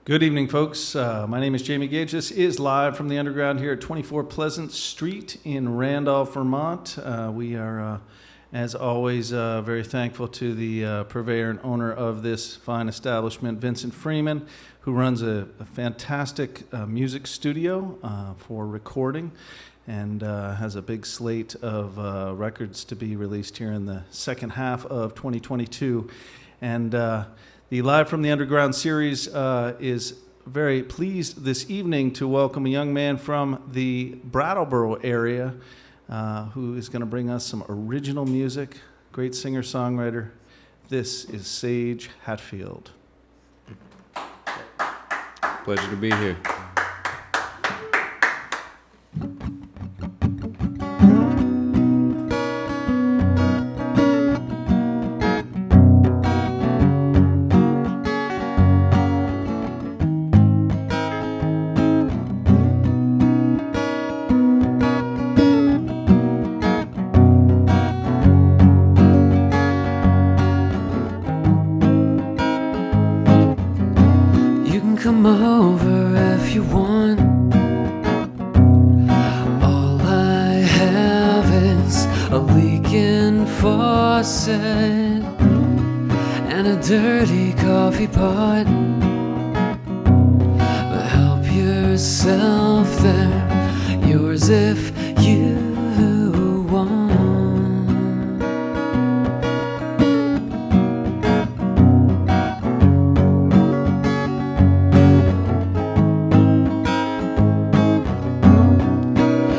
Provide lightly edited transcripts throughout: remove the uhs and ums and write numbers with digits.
Good evening, folks. My name is Jamie Gage. This is live from the underground here at 24 Pleasant Street in Randolph, Vermont. We are, as always, very thankful to the purveyor and owner of this fine establishment, Vincent Freeman, who runs a fantastic music studio for recording and has a big slate of records to be released here in the second half of 2022. And the Live from the Underground series is very pleased this evening to welcome a young man from the Brattleboro area who is going to bring us some original music. Great singer-songwriter. This is Sage Hatfield. Pleasure to be here. Come over if you want. All I have is a leaking faucet and a dirty coffee pot. But help yourself there, yours if you want.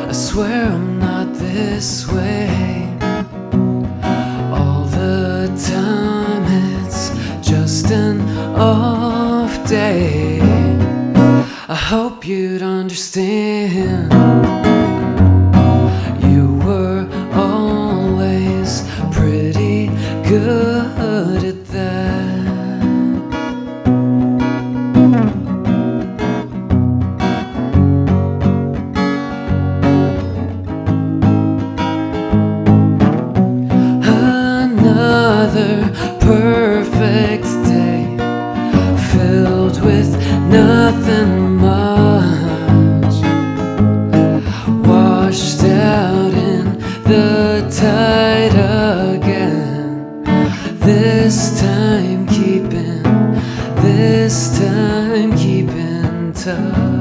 I swear I'm not this way all the time. It's just an off day. I hope you'd understand. You were always pretty good at that. Another perfect day filled with nothing much, washed out in the tide again. This time keeping touch.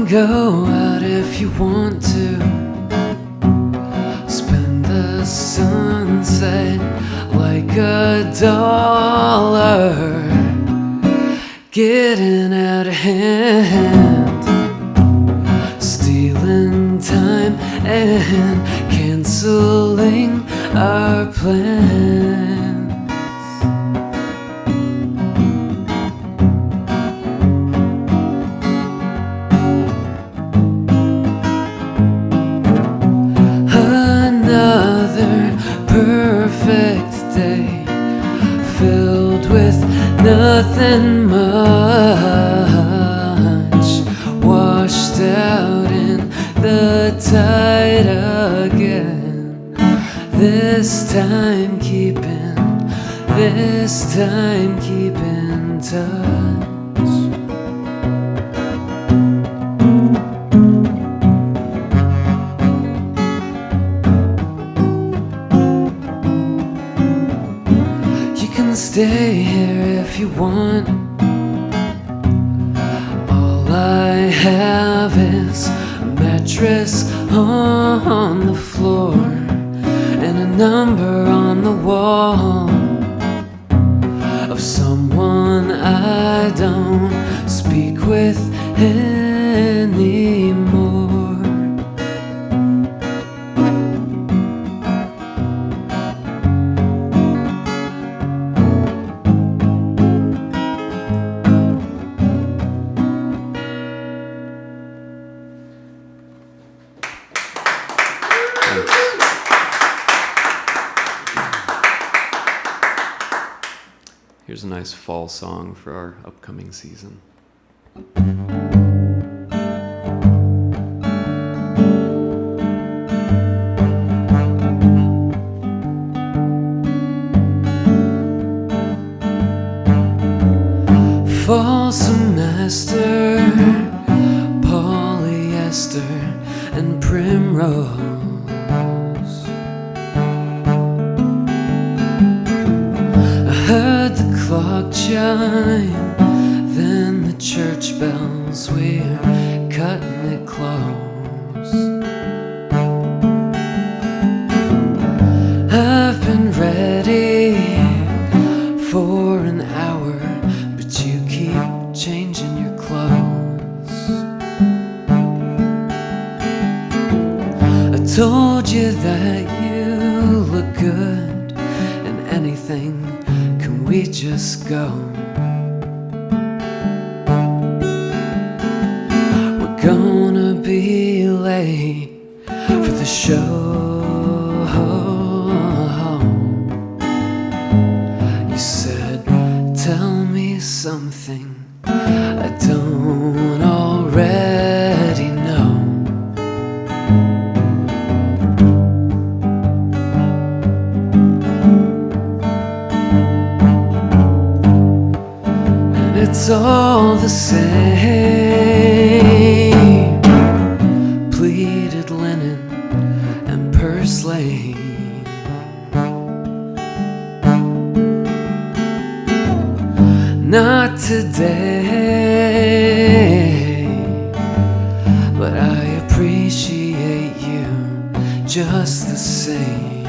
Go out if you want to. Spend the sunset like a dollar, getting out of hand, stealing time and canceling our plans. Perfect day filled with nothing much, washed out in the tide again. This time keeping touch. Stay here if you want. All I have is a mattress on the floor and a number on the wall of someone I don't speak with anymore. Here's a nice fall song for our upcoming season. fall semester, polyester and primrose. I heard the clock chime, then the church bells, we're cutting it close. I've been ready for an hour, but you keep changing your clothes. I told you that you look good in anything. Can we just go? We're gonna be late for the show. You said, tell me something I don't already know. And it's all the same, pleated linen and purslane. Not today, but I appreciate you just the same.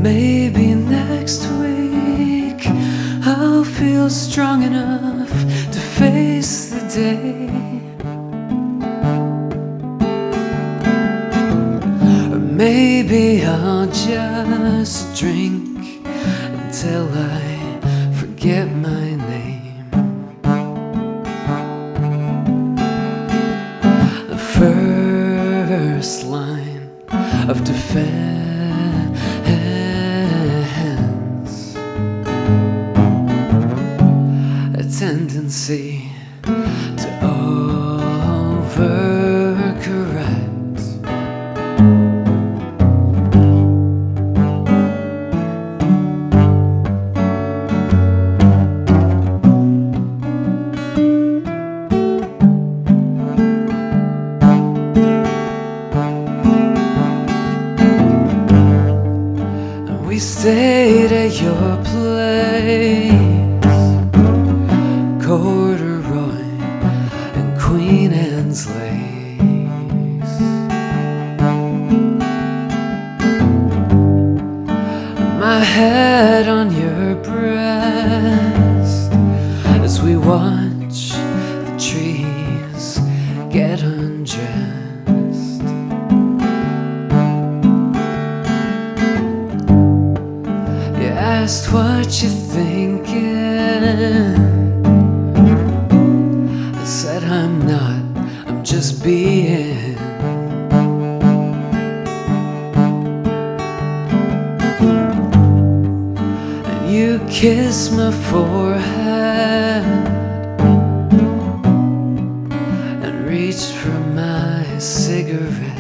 Maybe next week I'll feel strong enough to face the day. Or maybe I'll just drink until I forget my name. The first line of defense, a tendency to overcorrect. We stayed at your place, corduroy and Queen Anne's lace. My head on your breast as we watch the trees get undressed. Asked what you thinking. I said I'm not, I'm just being. And you kissed my forehead and reached for my cigarette.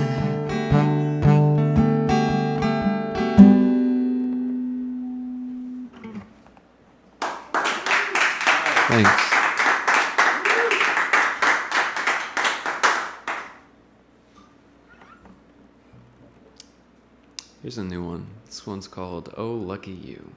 Thanks. Here's a new one. This one's called Oh Lucky You.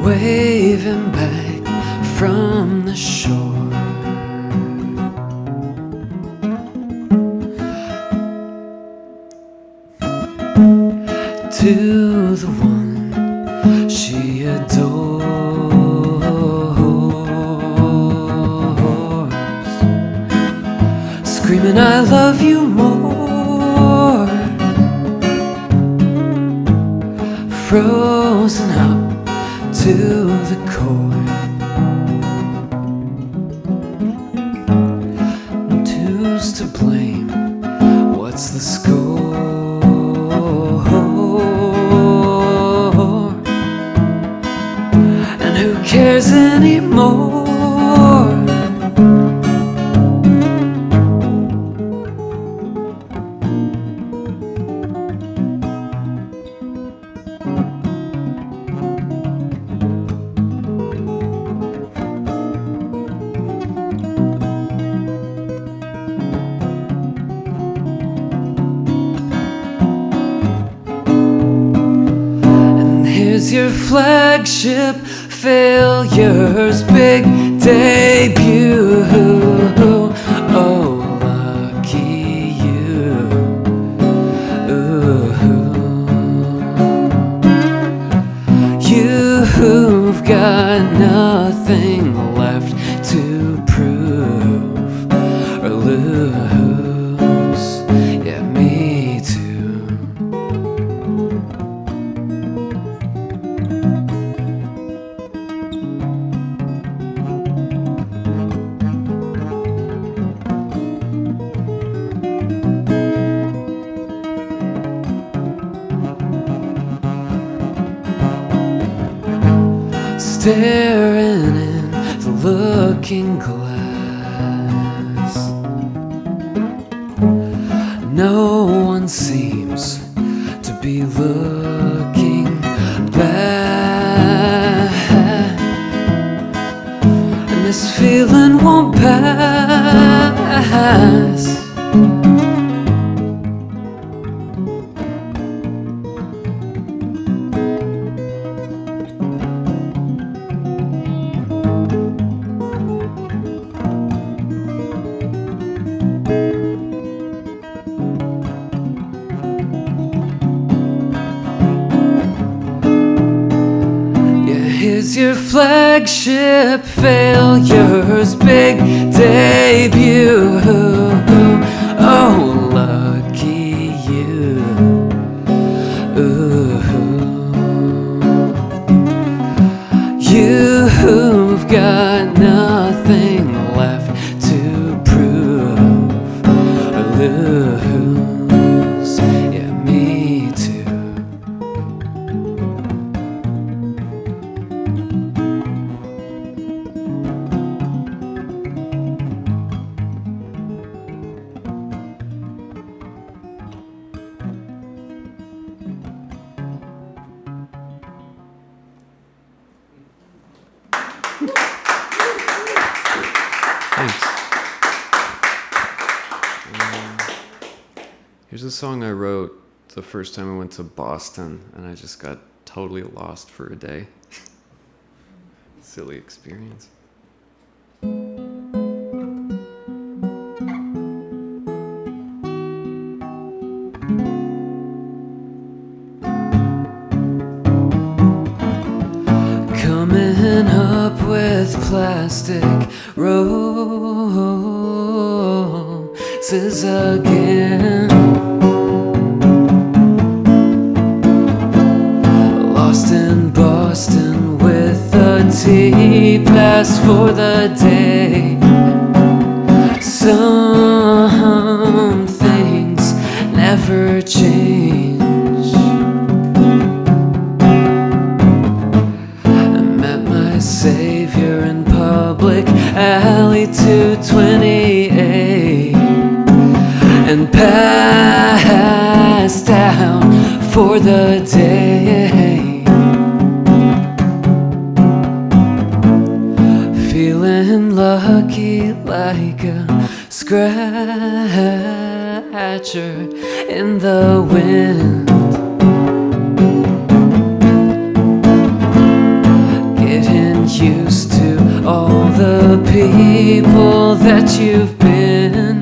Waving back from the shore, to the one she adores, screaming I love you more, frozen up to the core. who's to blame? What's the score? And who cares anymore? Your flagship failure's big debut. Oh, lucky you. You've got nothing left to prove or lose. Yeah, me too. Staring in the looking glass, no one seems to be looking back, and this feeling won't pass. Here's your flagship failure's big debut. Oh, lucky you. You've got nothing left to prove or lose. Yeah, me too. Thanks. Here's a song I wrote the first time I went to Boston, and I just got totally lost for a day. Silly experience. Coming up with plastic roses again. Lost in Boston with a T-pass for the day. Some things never change. Savior in public alley 228 and passed out for the day. Feeling lucky like a scratcher in the wind. Used to all the people that you've been.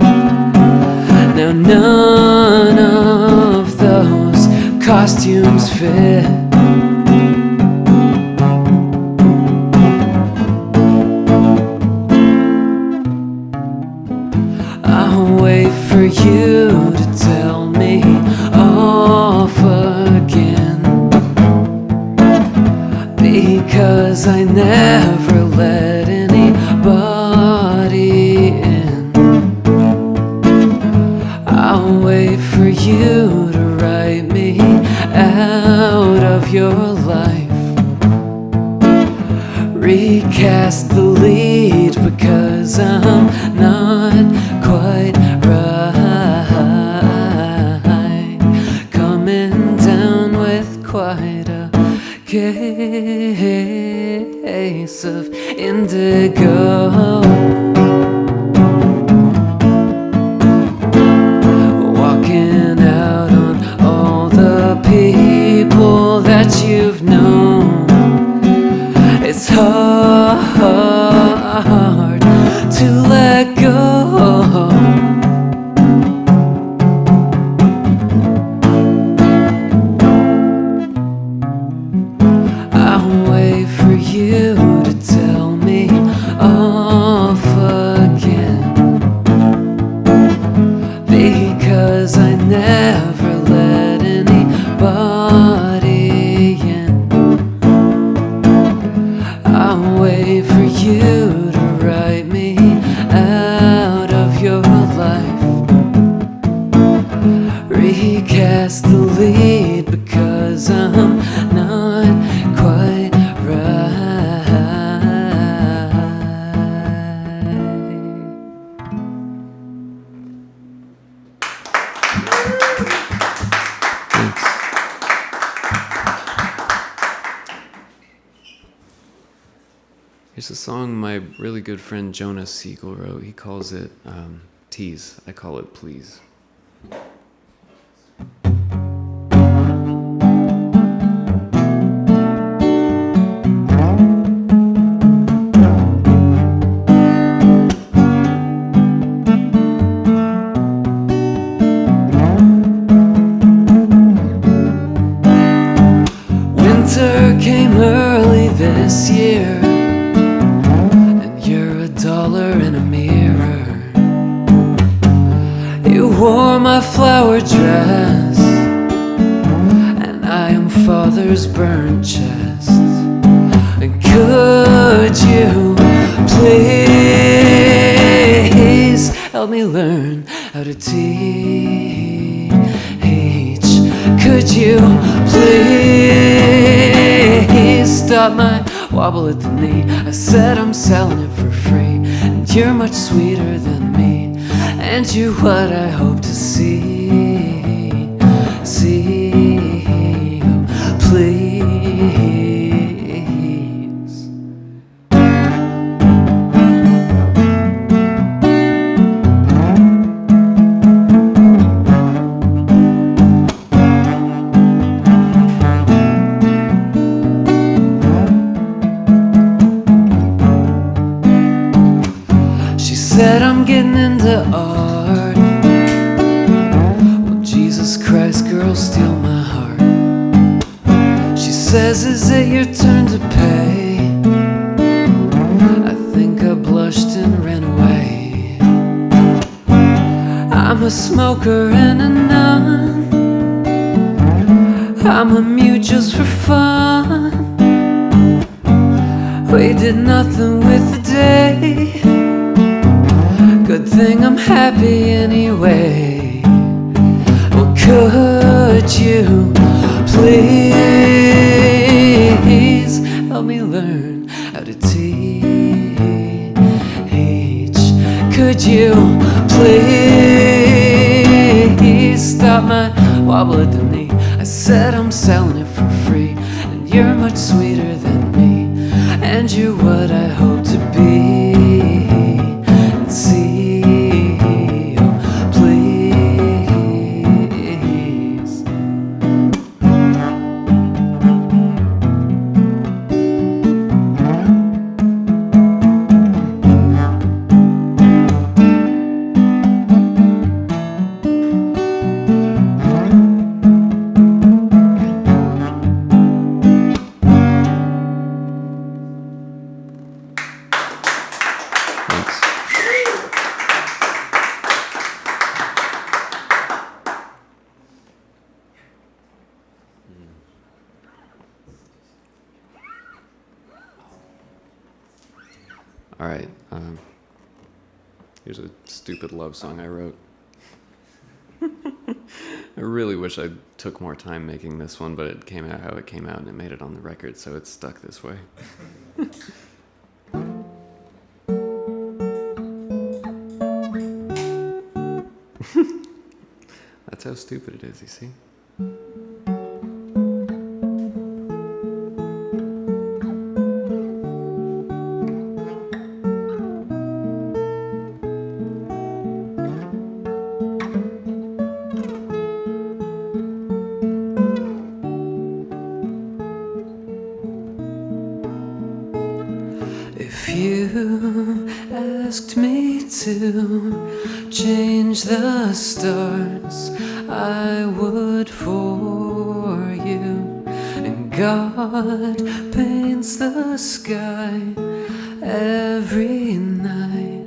Now none of those costumes fit. I'll wait for you to tell me off again, because I never let anybody in. your life. Recast the lead because I'm not quite right. Coming down with quite a case of indigo. Walking out on all the people that you've known. It's hard to let go. I'll wait for you to tell me off again, because I never let anybody in. I'll wait for you to write me out of your life. Recast the lead because I'm not quite right. Thanks. Here's a song my really good friend Jonas Siegel wrote. He calls it Tease. I call it Please. Winter came early this year, and you're $1 in a mirror. You wore my flower dress, and I am father's burnt chest. And could you please help me learn how to teach? Could you please stop my wobble at the knee? I said I'm selling it for free, and you're much sweeter than me, and you're what I hope to see. Please. She said I'm getting into art. Well, Jesus Christ, girl, steal my heart. She says, is it your turn to pay? I think I blushed and ran away. I'm a smoker and a nun. I'm a mute just for fun. We did nothing with the day. Good thing I'm happy anyway. Well, could you please help me learn how to teach? Could you please stop my wobble at the knee? I said I'm selling it for free, and you're much sweeter than me, and you're what I hope to be. And see, oh, please. All right. Here's a stupid love song I wrote. I really wish I took more time making this one, but it came out how it came out and it made it on the record, so it's stuck this way. That's how stupid it is, you see? If you asked me to change the stars, I would for you. And God paints the sky every night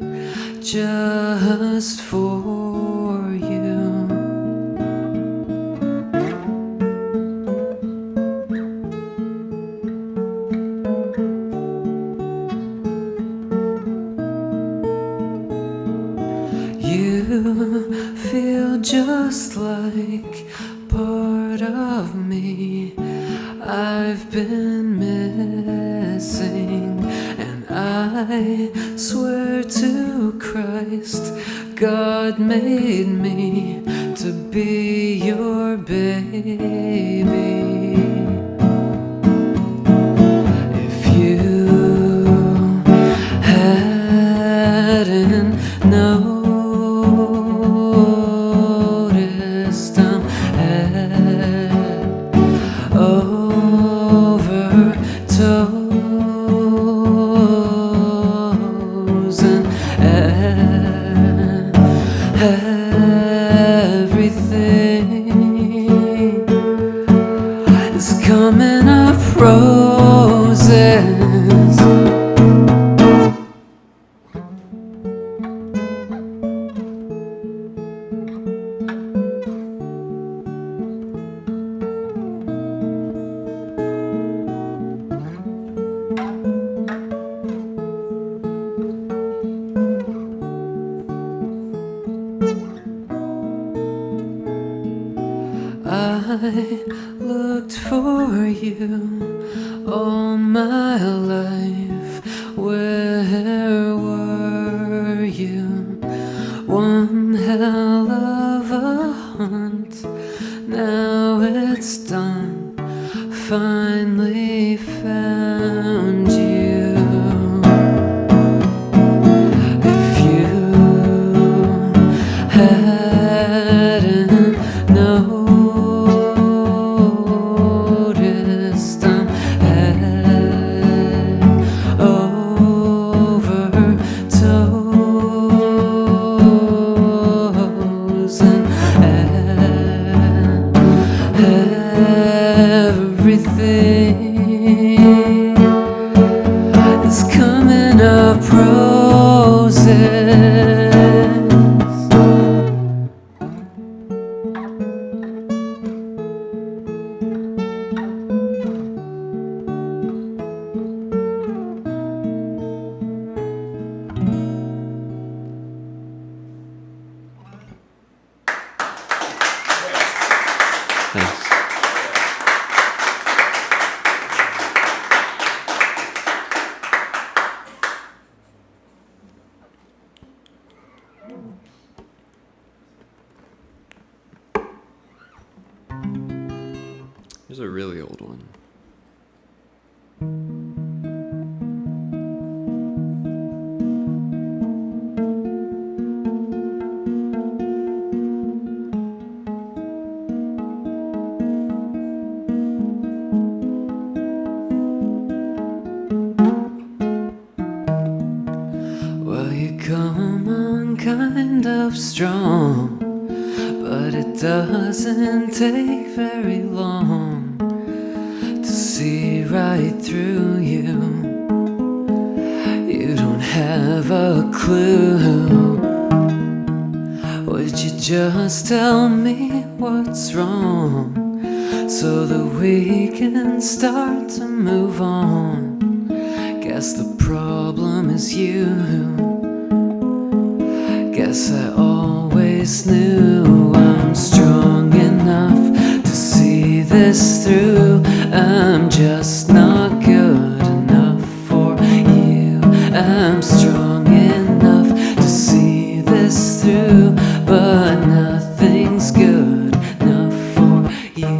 just for you. You feel just like part of me I've been missing, and I swear to Christ, God made me to be your baby. If you hadn't known coming up roses. I looked for you all my life. Where were you? One hell of a hunt. Now it's done. Finally found you. If you hadn't known is coming up roses. Thanks. Here's a really old one. Well, you come on kind of strong, but it doesn't take very long to see right through you. You don't have a clue. Would you just tell me what's wrong so that we can start to move on? Guess the problem is you. Guess I always knew I'm strong enough this through. I'm just not good enough for you. I'm strong enough to see this through, but nothing's good enough for you.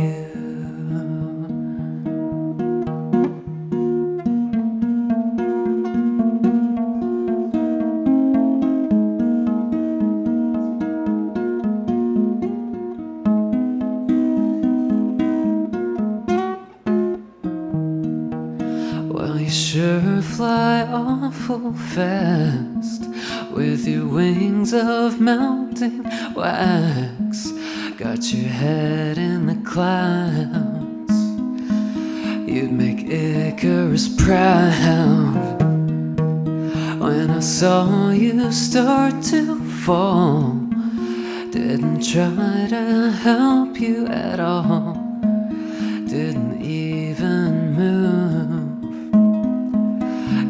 Well, you sure fly awful fast with your wings of melting wax. Got your head in the clouds. You'd make Icarus proud. When I saw you start to fall, didn't try to help you at all. Didn't even move.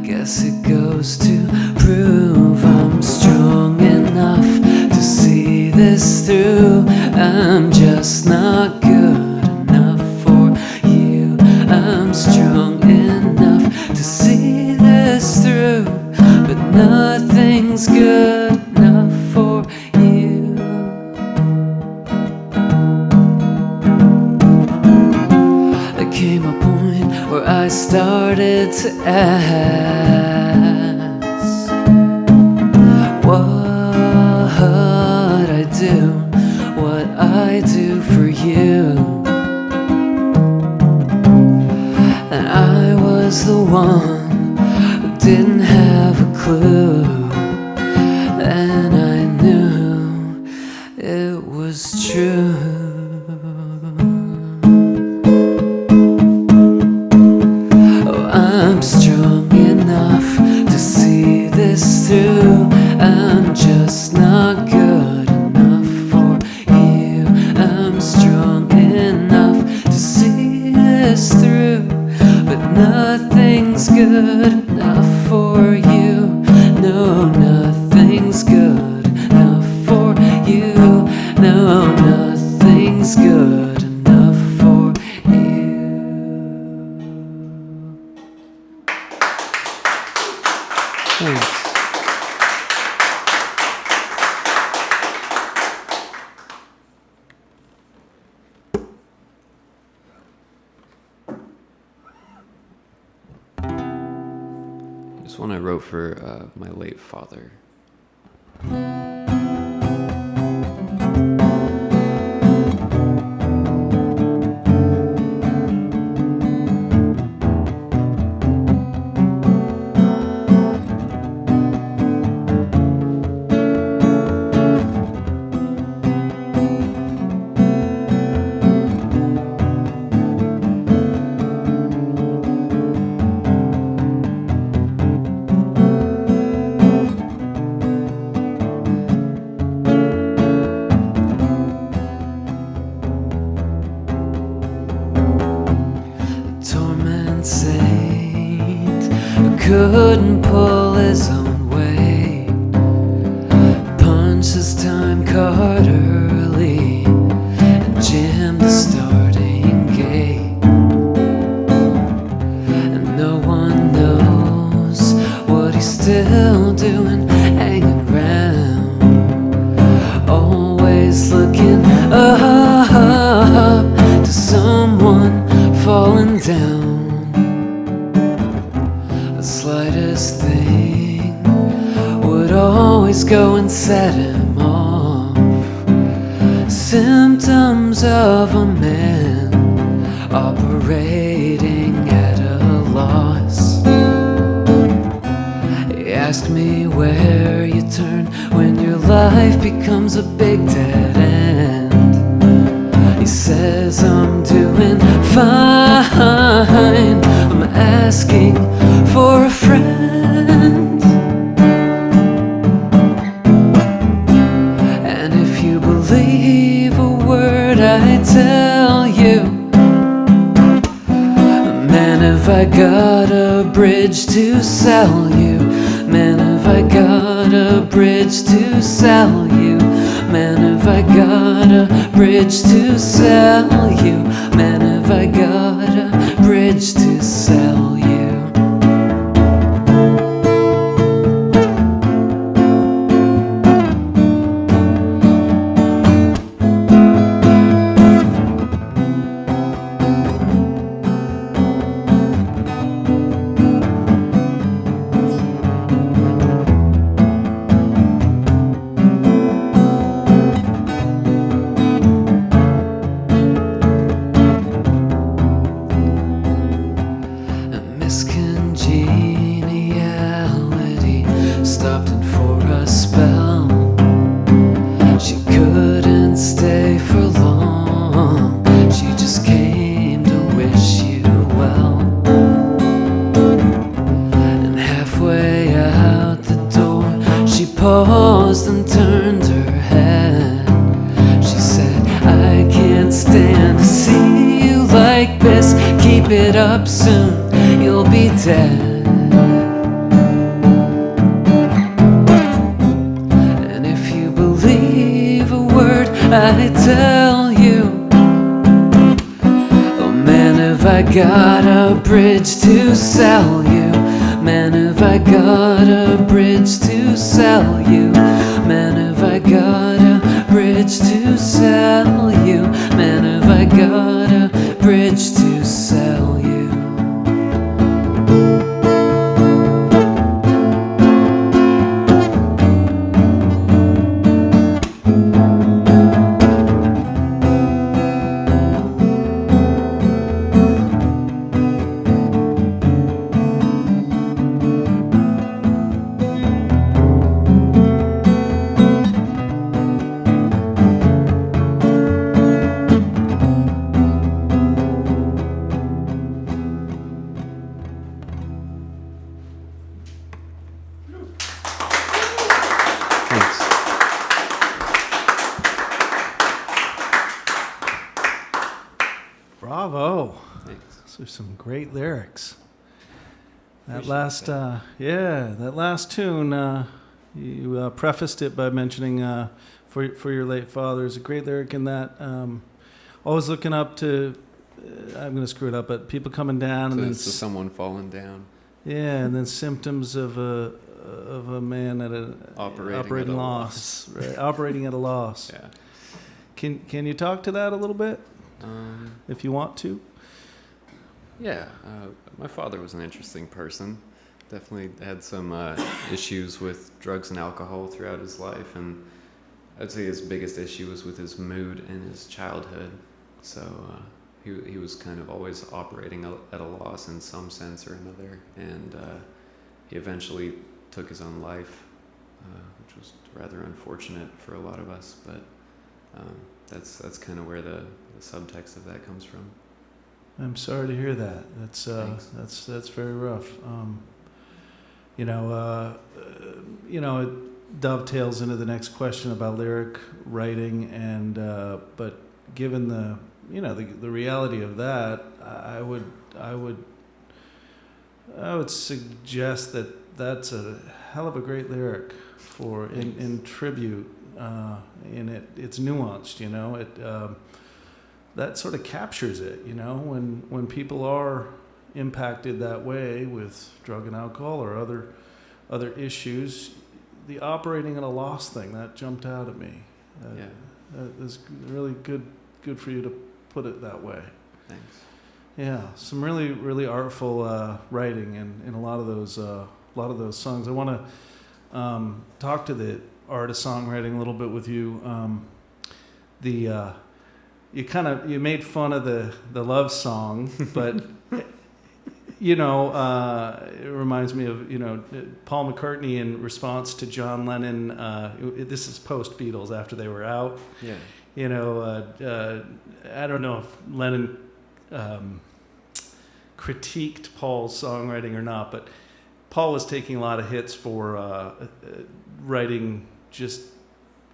Guess it goes to prove I'm strong enough to see this through. I'm just not good enough for you. I'm strong enough to see this through, but nothing's good enough for you. There came a point where I started to ask what I do, what I do for you. And I was the one who didn't have a clue, and I knew it was true. I'm strong enough to see this through. I'm just not good enough for you. I'm strong enough to see this through, but nothing's good enough for you. No, nothing's good enough for you. No, nothing's good enough for you. Thanks. This one I wrote for my late father. Couldn't pull his own weight, punched his time card early, and jammed the starting gate. And no one knows what he's still doing, hanging around, always looking up to someone falling down. The slightest thing would always go and set him off. Symptoms of a man operating at a loss. He asked me where you turn when your life becomes a big dead end. He says I'm doing fine. I'm asking for a friend. And if you believe a word I tell you, man, have I got a bridge to sell you. Man, have I got a bridge to sell you. Man, have I got a bridge to sell you. Man, have I got a bridge to sell you? Miscongeniality stopped in for a spell. She couldn't stay for long. She just came to wish you well. And halfway out the door, she paused and turned her head. She said, I can't stand to see you like this. Keep it up soon, you'll be dead. And if you believe a word I tell you, oh man, have I got a bridge to sell you? Man, have I got a bridge to sell you? Man, have I got a bridge to sell you? Man, have I got a bridge to sell you? Bravo. Thanks. Those are some great lyrics. That last, that last tune, you prefaced it by mentioning for your late father. There's a great lyric in that. Always looking up to, I'm going to screw it up, but people coming down So and then it's someone falling down. yeah, and then symptoms of a man at a Operating at a loss, right? Operating at a loss. Yeah. Can you talk to that a little bit, if you want to? Yeah, my father was an interesting person. Definitely had some issues with drugs and alcohol throughout his life, and I'd say his biggest issue was with his mood in his childhood. So he was kind of always operating at a loss in some sense or another, and he eventually took his own life, which was rather unfortunate for a lot of us. But that's kind of where the subtext of that comes from. I'm sorry to hear that. That's very rough. It dovetails into the next question about lyric writing, and but given the reality of that, I would suggest that that's a hell of a great lyric for in tribute. It's nuanced. That sort of captures it, when people are impacted that way with drug and alcohol or other issues, the operating at a loss thing, that jumped out at me. That was really good for you to put it that way. Thanks. Yeah, some really, really artful writing in a lot of those songs. I want to talk to the art of songwriting a little bit with you. You made fun of the love song, but it reminds me of Paul McCartney in response to John Lennon. This is post Beatles, after they were out. Yeah. I don't know if Lennon critiqued Paul's songwriting or not, but Paul was taking a lot of hits for writing just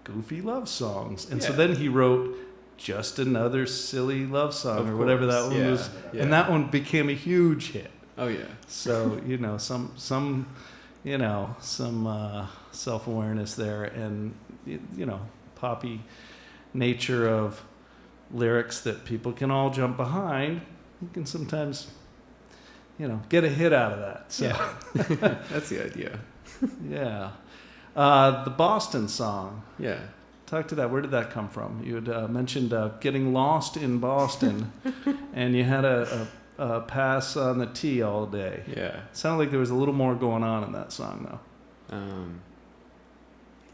goofy love songs, and so then he wrote Just Another Silly Love Song, or whatever that one was, and that one became a huge hit. Oh yeah. So some self-awareness there, and poppy nature of lyrics that people can all jump behind, you can sometimes, get a hit out of that. So, yeah. That's the idea. Yeah. The Boston song. Yeah. Talk to that. Where did that come from? You had mentioned getting lost in Boston, and you had a pass on the T all day. Yeah. Sounded like there was a little more going on in that song, though.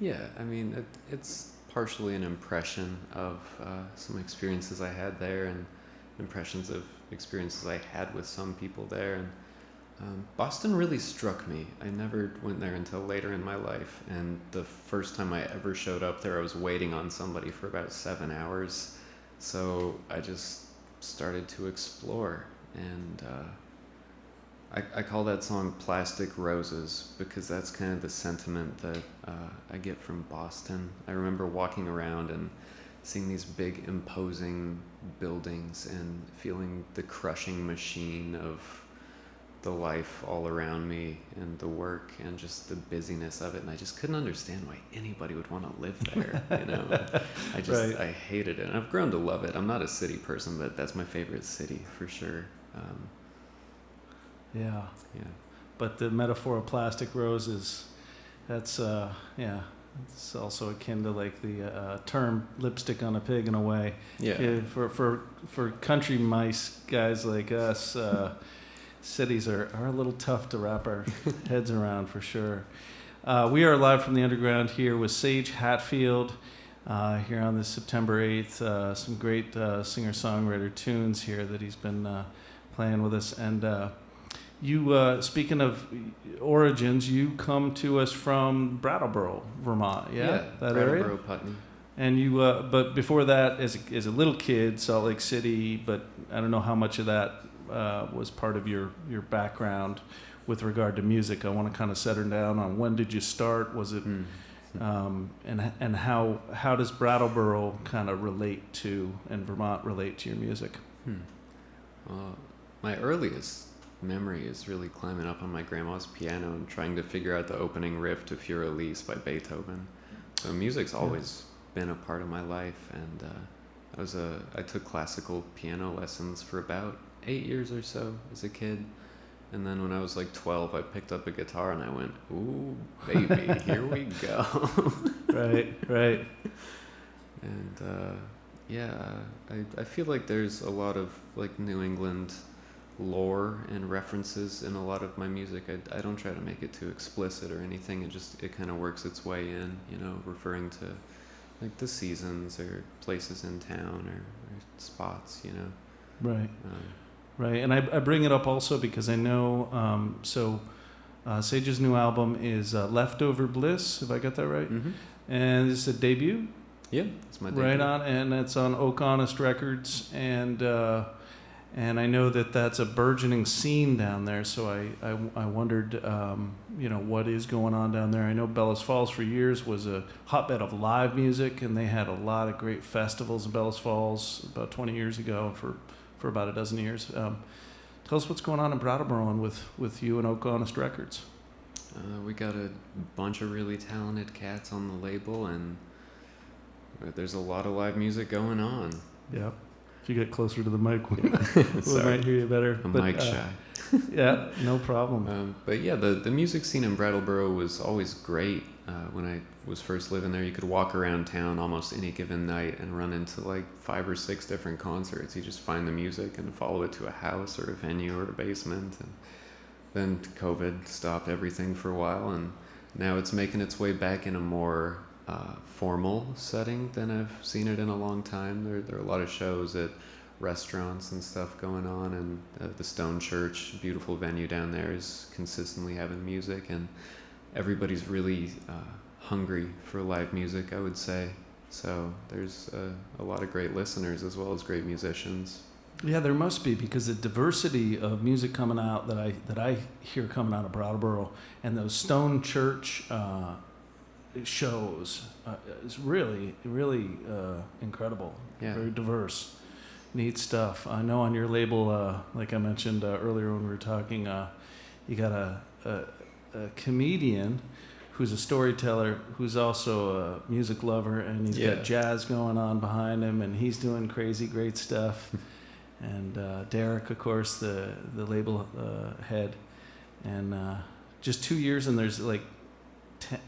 Yeah, I mean, it's partially an impression of some experiences I had there and impressions of experiences I had with some people there. And Boston really struck me. I never went there until later in my life. And the first time I ever showed up there, I was waiting on somebody for about 7 hours. So I just started to explore. And I call that song Plastic Roses because that's kind of the sentiment that I get from Boston. I remember walking around and seeing these big imposing buildings and feeling the crushing machine of the life all around me and the work and just the busyness of it. And I just couldn't understand why anybody would want to live there, Right. I hated it. And I've grown to love it. I'm not a city person, but that's my favorite city for sure. Yeah. Yeah. But the metaphor of plastic roses, that's, it's also akin to like the term lipstick on a pig in a way. Yeah. For country mice guys like us, cities are a little tough to wrap our heads around for sure. We are live from the underground here with Sage Hatfield here on this September 8th. Some great singer-songwriter tunes here that he's been playing with us. And you, speaking of origins, you come to us from Brattleboro, Vermont, yeah? That Brattleboro, area? Putney. And you, but before that, as a little kid, Salt Lake City, but I don't know how much of that was part of your background with regard to music. I want to kind of set her down on when did you start? Was it, and how does Brattleboro kind of relate to, and Vermont relate to your music? My earliest memory is really climbing up on my grandma's piano and trying to figure out the opening riff to Für Elise by Beethoven. So music's always been a part of my life, and I took classical piano lessons for about 8 years or so as a kid. And then when I was like 12, I picked up a guitar and I went, ooh, baby, here we go. Right. And I feel like there's a lot of like New England lore and references in a lot of my music. I don't try to make it too explicit or anything. It kind of works its way in, referring to like the seasons or places in town or spots, Right. Right, and I bring it up also because I know, Sage's new album is Leftover Bliss, if I got that right? Mm-hmm. And it's a debut? Yeah, it's my debut. Right on, and it's on Oak Honest Records, and I know that that's a burgeoning scene down there, so I wondered, what is going on down there. I know Bellows Falls for years was a hotbed of live music, and they had a lot of great festivals in Bellows Falls about 20 years ago for about a dozen years. Tell us what's going on in Brattleboro and with you and Oak Honest Records. We got a bunch of really talented cats on the label, and there's a lot of live music going on. Yeah. If you get closer to the mic, we might hear you better. I'm mic shy. Yeah, no problem. But yeah, the music scene in Brattleboro was always great. When I was first living there, you could walk around town almost any given night and run into like 5 or 6 different concerts. You just find the music and follow it to a house or a venue or a basement. And then COVID stopped everything for a while, and now it's making its way back in a more formal setting than I've seen it in a long time. There are a lot of shows at restaurants and stuff going on, and the Stone Church, beautiful venue down there, is consistently having music, and everybody's really hungry for live music, I would say. So there's a lot of great listeners as well as great musicians. Yeah, there must be, because the diversity of music coming out that I hear coming out of Brattleboro, and those Stone Church shows is really, really incredible. Yeah. Very diverse. Neat stuff. I know on your label, like I mentioned earlier when we were talking, you got a comedian who's a storyteller, who's also a music lover, and he's got jazz going on behind him, and he's doing crazy great stuff. And Derek, of course, the label head, and just 2 years, and there's like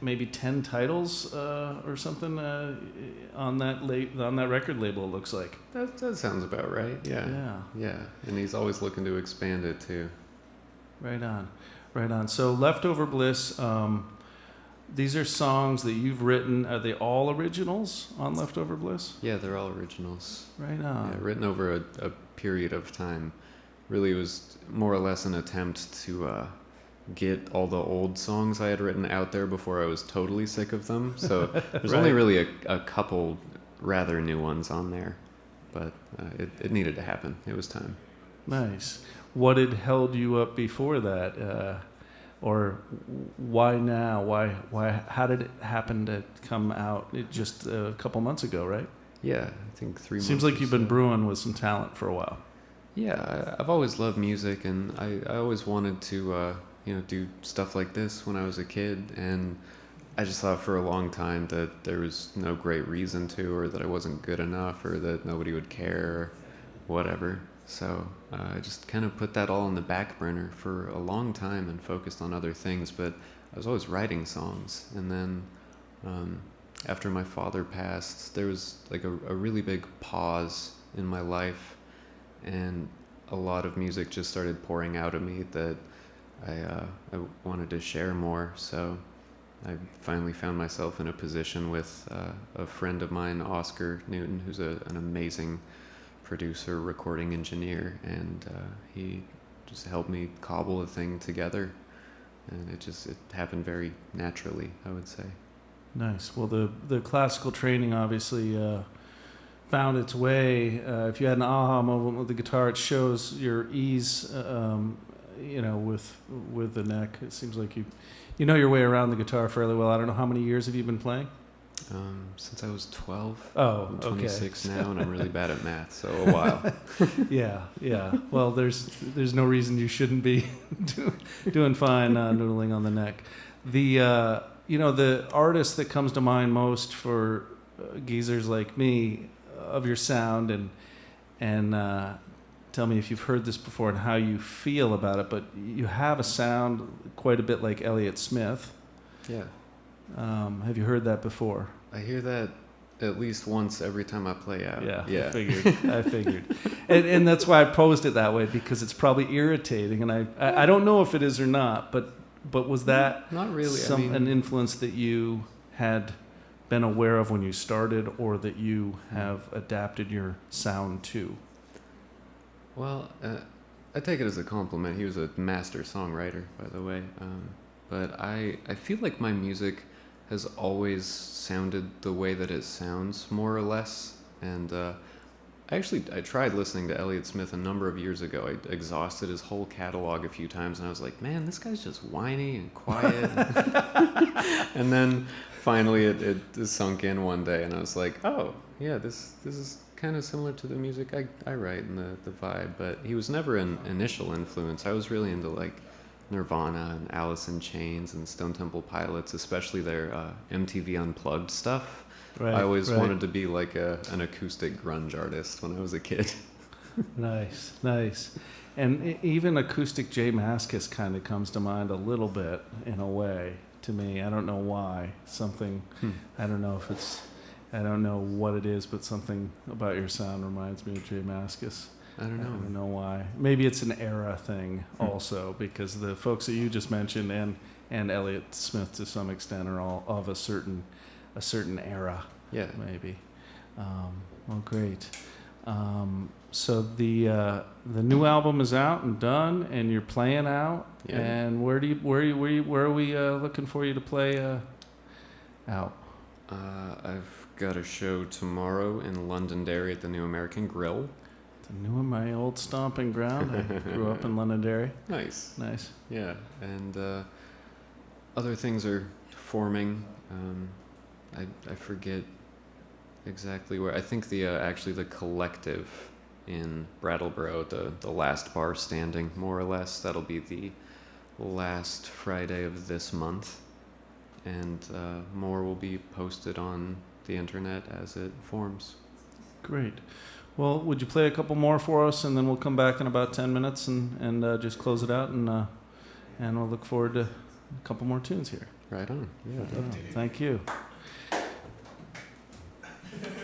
maybe 10 titles or something on that record label. It looks like that sounds about right. Yeah. And he's always looking to expand it too. Right on. So Leftover Bliss. These are songs that you've written. Are they all originals on Leftover Bliss? Yeah, they're all originals. Right on. Yeah, written over a period of time. Really, it was more or less an attempt to get all the old songs I had written out there before I was totally sick of them. So there's only really a couple rather new ones on there, but it needed to happen. It was time. Nice. What had held you up before that? Or why now? Why? How did it happen to come out just a couple months ago, right? Yeah, I think 3 months. Seems like you've been brewing with some talent for a while. Yeah, I've always loved music, and I always wanted to do stuff like this when I was a kid, and I just thought for a long time that there was no great reason to, or that I wasn't good enough, or that nobody would care, or whatever. So I just kind of put that all on the back burner for a long time and focused on other things, but I was always writing songs. And then after my father passed, there was like a really big pause in my life, and a lot of music just started pouring out of me that I wanted to share more. So I finally found myself in a position with a friend of mine, Oscar Newton, who's an amazing producer, recording engineer, and he just helped me cobble the thing together, and it happened very naturally, I would say. Nice. Well, the classical training obviously found its way. If you had an aha moment with the guitar, it shows your ease, with the neck. It seems like you know your way around the guitar fairly well. I don't know, how many years have you been playing? Since I was 12. Oh, I'm 26 okay. now, and I'm really bad at math, so a while. Yeah. Well, there's no reason you shouldn't be doing fine noodling on the neck. The artist that comes to mind most for geezers like me of your sound, and tell me if you've heard this before and how you feel about it, but you have a sound quite a bit like Elliott Smith. Yeah. Have you heard that before? I hear that at least once every time I play out. Yeah. I figured. And that's why I posed it that way, because it's probably irritating, and I don't know if it is or not, but was that not really an influence that you had been aware of when you started, or that you have adapted your sound to? Well, I take it as a compliment. He was a master songwriter, by the way. But I feel like my music has always sounded the way that it sounds, more or less. And I tried listening to Elliott Smith a number of years ago. I exhausted his whole catalog a few times, and I was like, man, this guy's just whiny and quiet. And then finally it sunk in one day, and I was like, oh, yeah, this is kind of similar to the music I write and the vibe. But he was never an initial influence. I was really into like Nirvana and Alice in Chains and Stone Temple Pilots, especially their MTV Unplugged stuff. Right, I always wanted to be like an acoustic grunge artist when I was a kid. Nice. And even acoustic J Mascis kind of comes to mind a little bit in a way to me. I don't know why. Something, I don't know what it is, but something about your sound reminds me of J Mascis. I don't know. I don't know why. Maybe it's an era thing also, because the folks that you just mentioned and Elliott Smith to some extent are all of a certain era. Yeah. Maybe. Well, great. So the new album is out and done, and you're playing out. Yeah. And where are we looking for you to play out? I've got a show tomorrow in Londonderry at the New American Grill. My old stomping ground. I grew up in Londonderry. Nice. Yeah, and other things are forming. I forget exactly where. I think the Collective in Brattleboro, the last bar standing, more or less. That'll be the last Friday of this month, and more will be posted on the internet as it forms. Great. Well, would you play a couple more for us, and then we'll come back in about 10 minutes and just close it out, and we'll look forward to a couple more tunes here. Right on. Yeah. Thank you.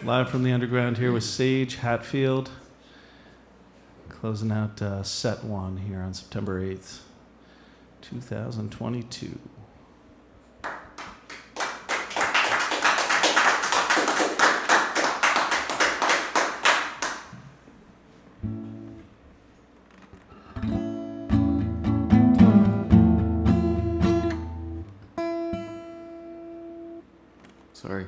Live from the underground here with Sage Hatfield, closing out set 1 here on September 8th, 2022. Sorry.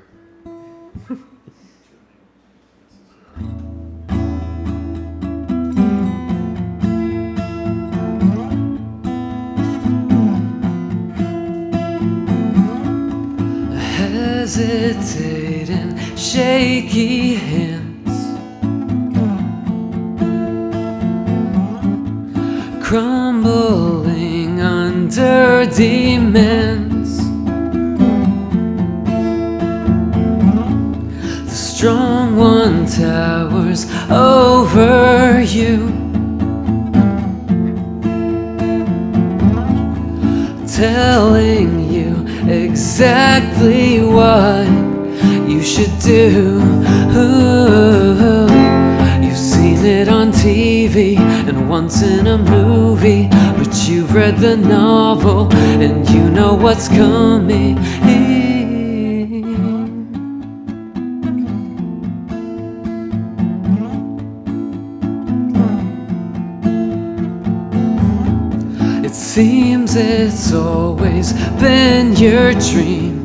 Hesitating, shaky hands, crumbling under demands. The strong one towers over you, telling you exactly what you should do. You've seen it on TV and once in a movie, but you've read the novel and you know what's coming. It seems it's always been your dream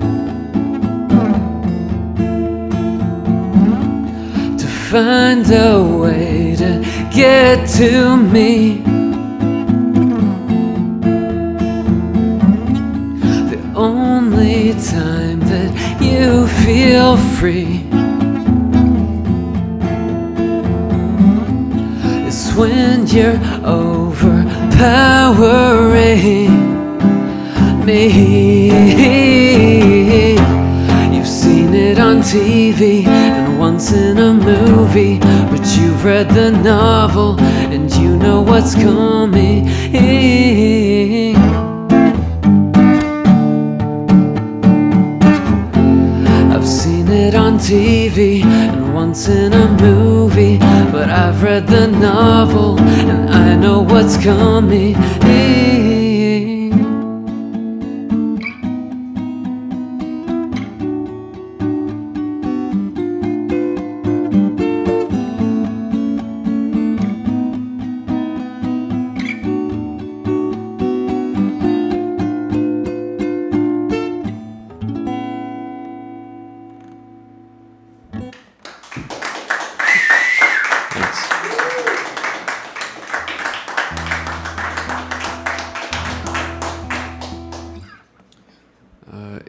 to find a way to get to me. The only time that you feel free is when you're overpowering me. You've seen it on TV and once in a movie, but you've read the novel and you know what's coming. I've seen it on TV and once in a movie, but I've read the novel and I know what's coming.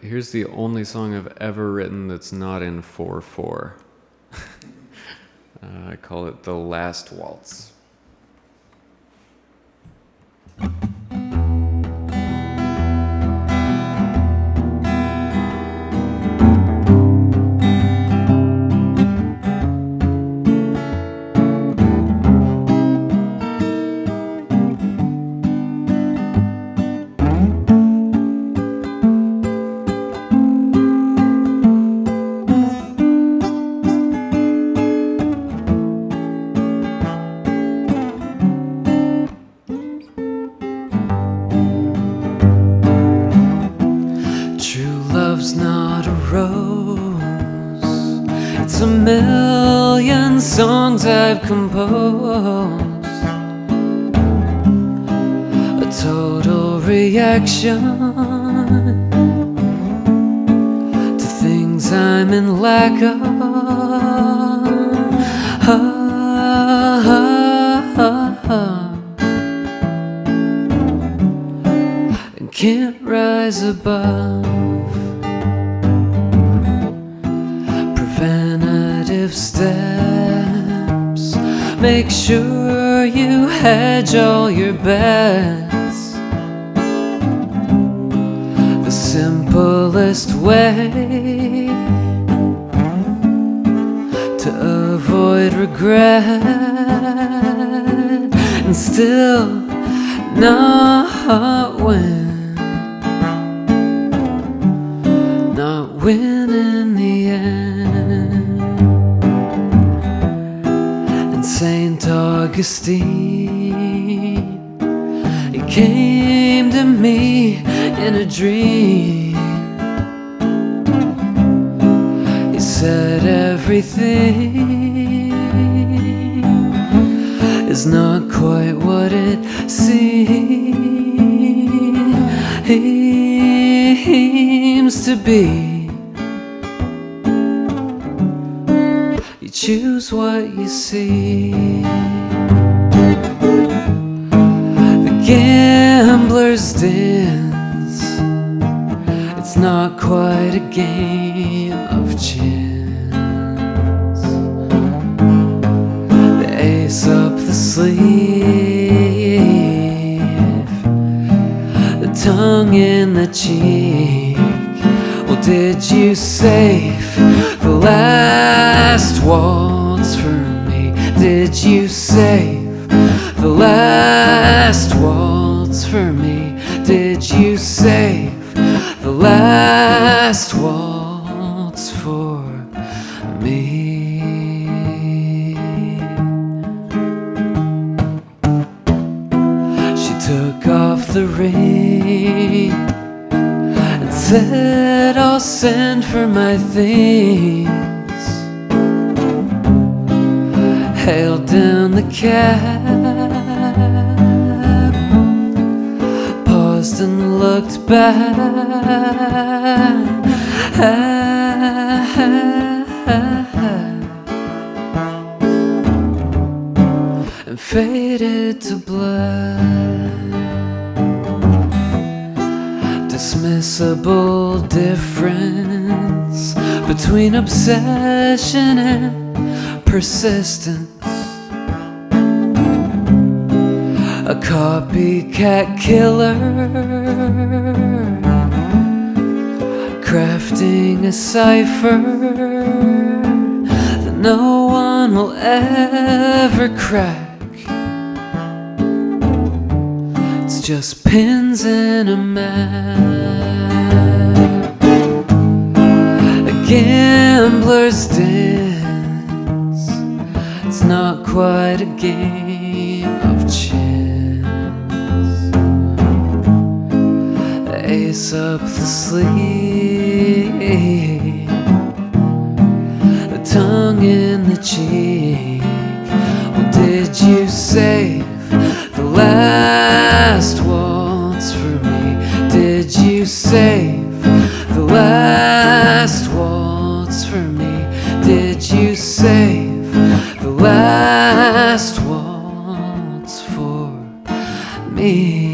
Here's the only song I've ever written that's not in 4/4. I call it The Last Waltz. Love's not a rose, it's a million songs I've composed, a total reaction to things I'm in lack of. And can't rise above. Preventative steps, make sure you hedge all your bets. The simplest simplest way to avoid regret and still not win, not win in the end. And Saint Augustine, he came to me in a dream. He said everything is not quite what it seems to be. You choose what you see. The gambler's dance, it's not quite a game of chance. The ace up the sleeve, the tongue in the cheek. Well, did you save the last waltz for me? Did you save the last waltz for me? Did you save the last waltz for me? She took off the ring and said, I'll send for my things. Hailed down the cab, paused and looked back, and faded to black. Dismissible difference between obsession and persistence. A copycat killer crafting a cipher that no one will ever crack. It's just pins in a map. A gambler's dance, it's not quite a game of chance. The ace up the sleeve, the tongue in the cheek. Well, did you save the last waltz for me? Did you save the last waltz for me? Did you save the last waltz for me?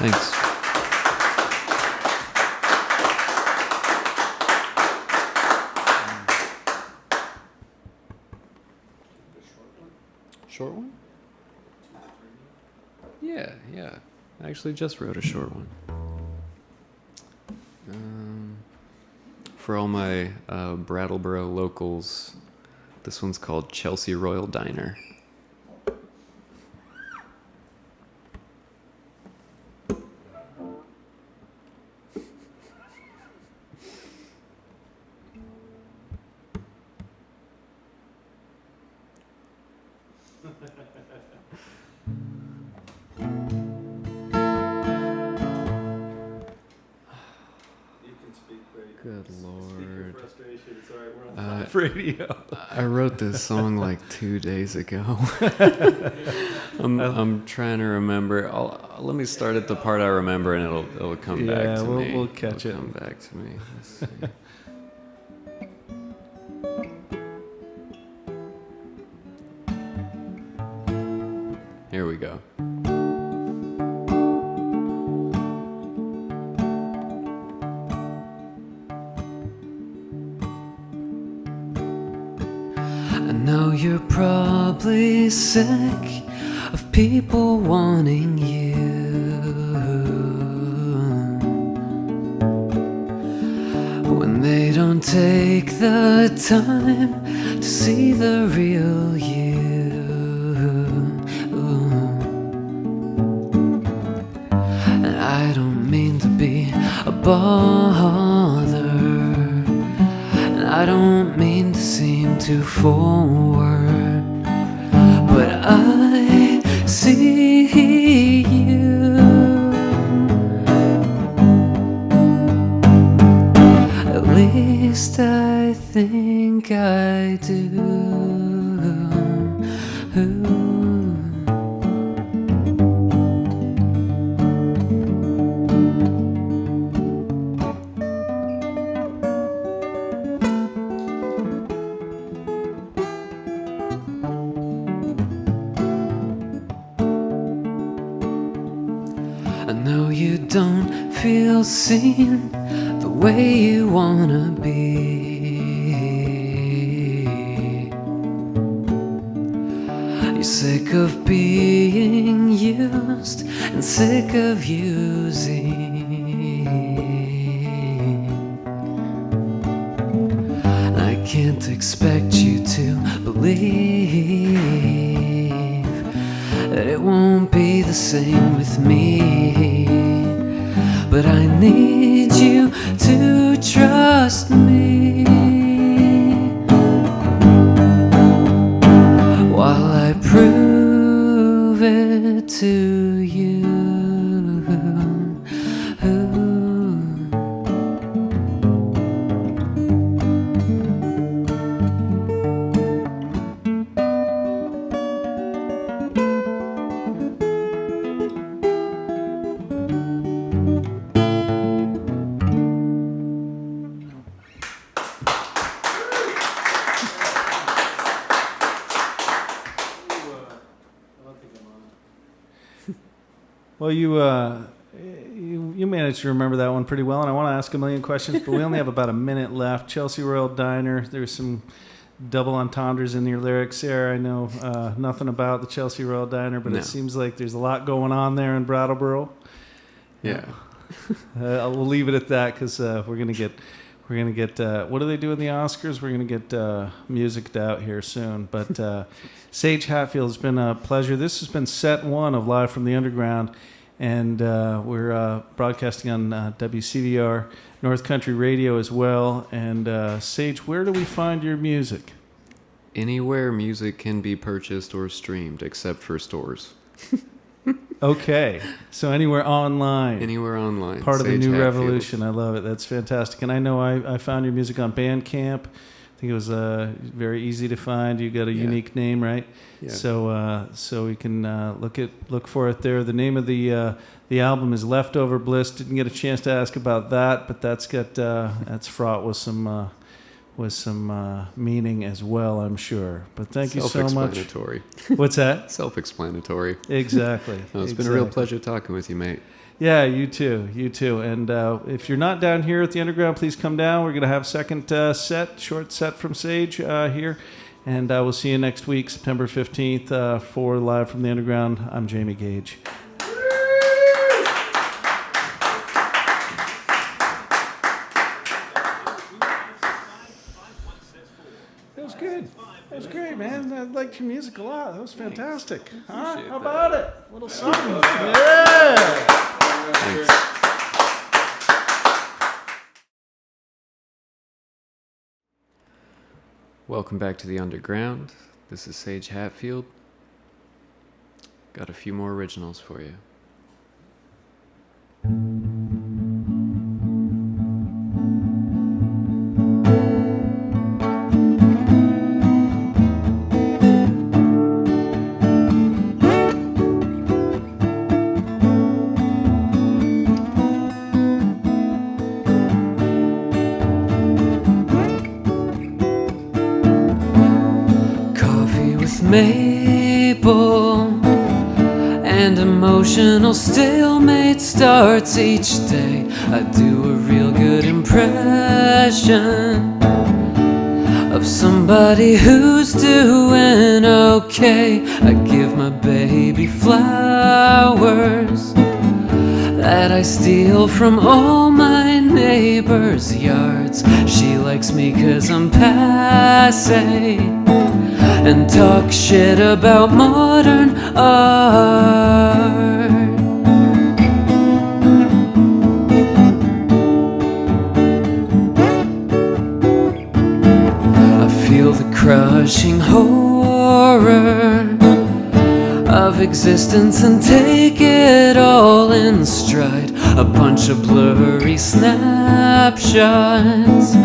Thanks. Short one? Yeah. I actually just wrote a short one. For all my Brattleboro locals, this one's called Chelsea Royal Diner. Good. Good Lord. Frustration. It's all right. We're on live radio. I wrote this song like 2 days ago. I'm trying to remember. Let me start at the part I remember, and it'll come back to me. We'll catch it. Come back to me. Let's see. Here we go. I know you're probably sick of people wanting you when they don't take the time to see the real you. And I don't mean to be a bother, and I don't mean to seem too forward, but I see you. At least I think I do. I know you don't feel seen the way you wanna be. You're sick of being used and sick of using. And I can't expect you to believe that it won't be the same with me, but I need you to trust me while I prove it to you. Well, you managed to remember that one pretty well, and I want to ask a million questions, but we only have about a minute left. Chelsea Royal Diner, there's some double entendres in your lyrics there. I know nothing about the Chelsea Royal Diner, but it seems like there's a lot going on there in Brattleboro. Yeah. We'll leave it at that because we're gonna get what do they do in the Oscars? We're gonna get music out here soon. But Sage Hatfield, it's been a pleasure. This has been set one of Live from the Underground, and we're broadcasting on WCVR North Country Radio as well. And Sage, where do we find your music? Anywhere music can be purchased or streamed, except for stores. Okay, so anywhere online. Anywhere online. Part of the Sage new Hatfield. revolution. I love it. That's fantastic. And I know I found your music on Bandcamp. I think it was very easy to find. You got a unique name, right? Yeah. So we can look for it there. The name of the album is Leftover Bliss. Didn't get a chance to ask about that, but that's fraught with some meaning as well, I'm sure. But thank you so much. Self-explanatory. What's that? Self-explanatory. Exactly. Well, it's been a real pleasure talking with you, mate. Yeah, you too. And if you're not down here at the Underground, please come down. We're going to have second short set from Sage here. And we'll see you next week, September 15th, for Live from the Underground. I'm Jamie Gage. That was good. That was great, man. I liked your music a lot. That was fantastic. Huh? How about it? A little something. Yeah. Thanks. Welcome back to the Underground. This is Sage Hatfield. Got a few more originals for you. with maple, and emotional stalemate starts each day. I do a real good impression of somebody who's doing okay. I give my baby flowers that I steal from all my neighbors' yards. She likes me 'cause I'm passe and talk shit about modern art. I feel the crushing horror of existence and take it all in stride. A bunch of blurry snapshots,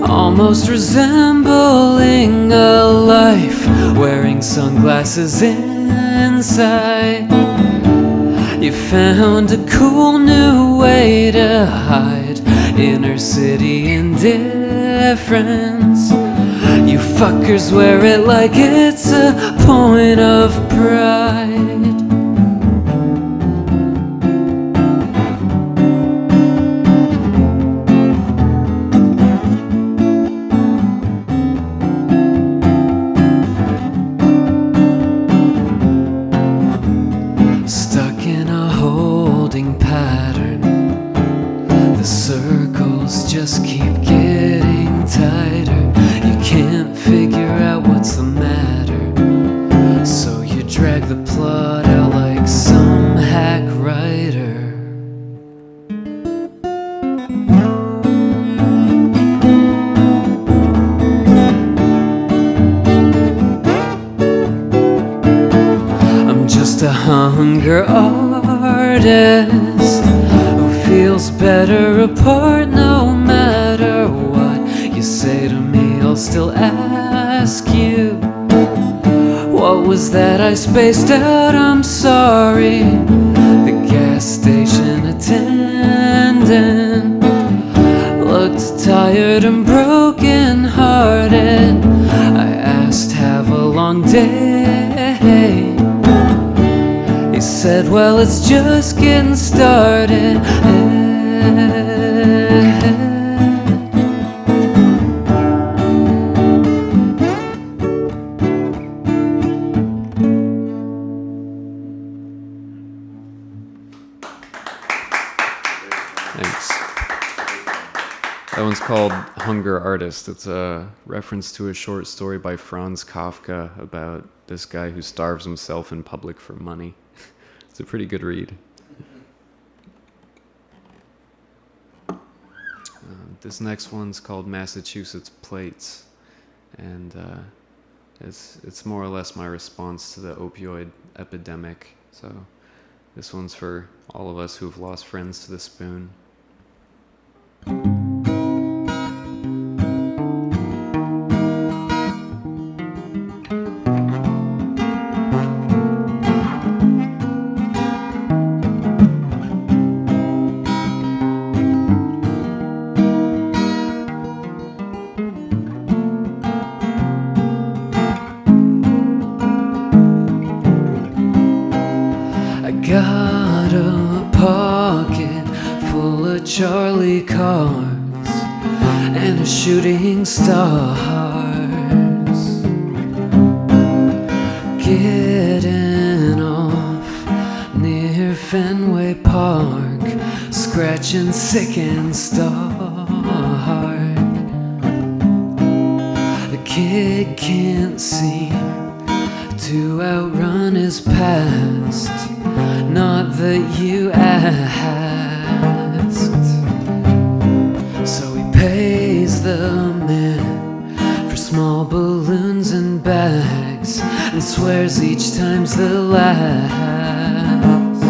almost resembling a life, wearing sunglasses inside. You found a cool new way to hide inner city indifference. You fuckers wear it like it's a point of pride. Stuck in a holding pattern, the circles just keep getting tighter. You can't figure out what's the matter, so you drag the plot out like some hack writer. I'm just a hunger artist who feels better apart no matter what you say to me. I'll still ask you, what was that I spaced out? I'm sorry. The gas station attendant looked tired and broken hearted. I asked, have a long day? He said, well, it's just getting started. Thanks. That one's called Hunger Artist. It's a reference to a short story by Franz Kafka about this guy who starves himself in public for money. It's a pretty good read. This next one's called Massachusetts Plates, and it's more or less my response to the opioid epidemic. So this one's for all of us who've lost friends to the spoon. Got a pocket full of Charlie cards and a shooting stars. Getting off near Fenway Park, scratching sick and stark. The kid can't seem to outrun his past. Not that you asked. So he pays the man for small balloons and bags and swears each time's the last.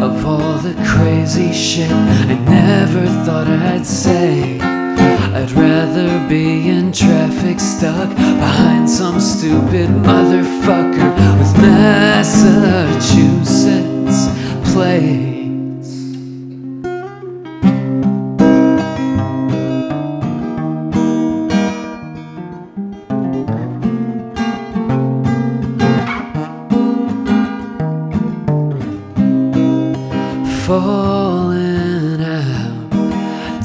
Of all the crazy shit I never thought I'd say, I'd rather be in traffic stuck behind some stupid motherfucker with Massachusetts plates. falling out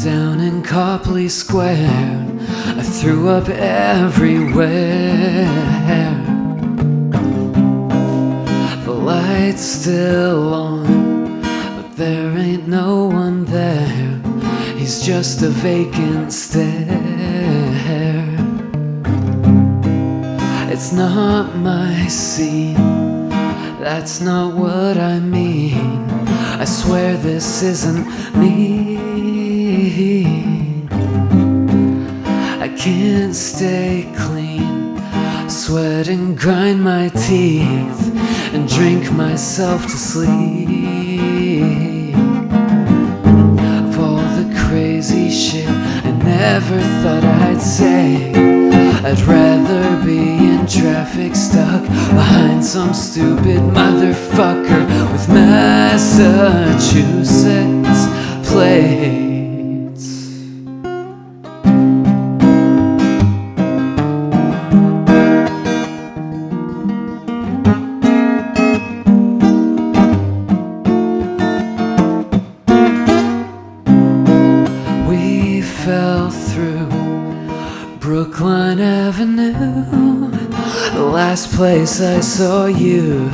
down in Copley Square. I threw up everywhere. The light's still on, but there ain't no one there. He's just a vacant stare. It's not my scene, that's not what I mean. I swear this isn't me. I can't stay clean, sweat and grind my teeth and drink myself to sleep. Of all the crazy shit I never thought I'd say, I'd rather be in traffic stuck behind some stupid motherfucker with Massachusetts plates. We fell through Brookline Avenue, the last place I saw you.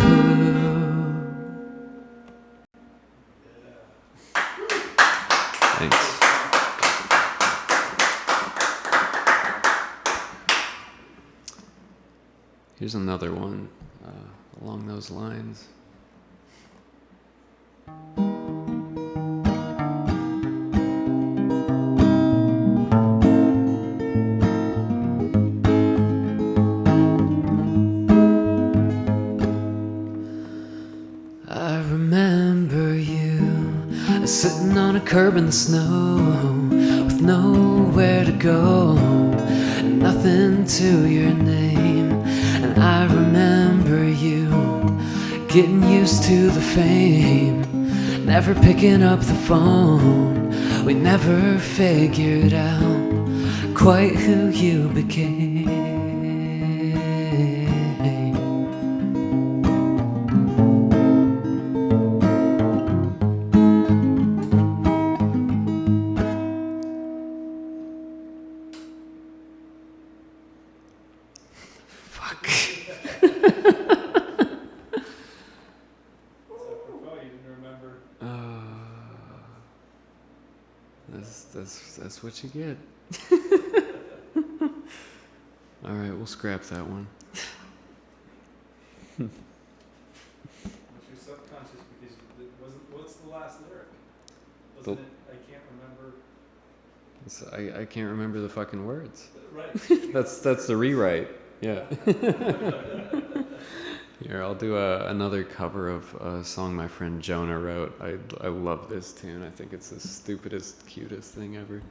Thanks. Here's another one along those lines. I remember you sitting on a curb in the snow with nowhere to go and nothing to your name. And I remember you getting used to the fame, never picking up the phone. We never figured out quite who you became. That's what you get. All right, we'll scrap that one. What's your subconscious? Because what's the last lyric? Wasn't it? I can't remember. I can't remember the fucking words. Right. That's the rewrite. Yeah. Here, I'll do another cover of a song my friend Jonah wrote. I love this tune. I think it's the stupidest, cutest thing ever.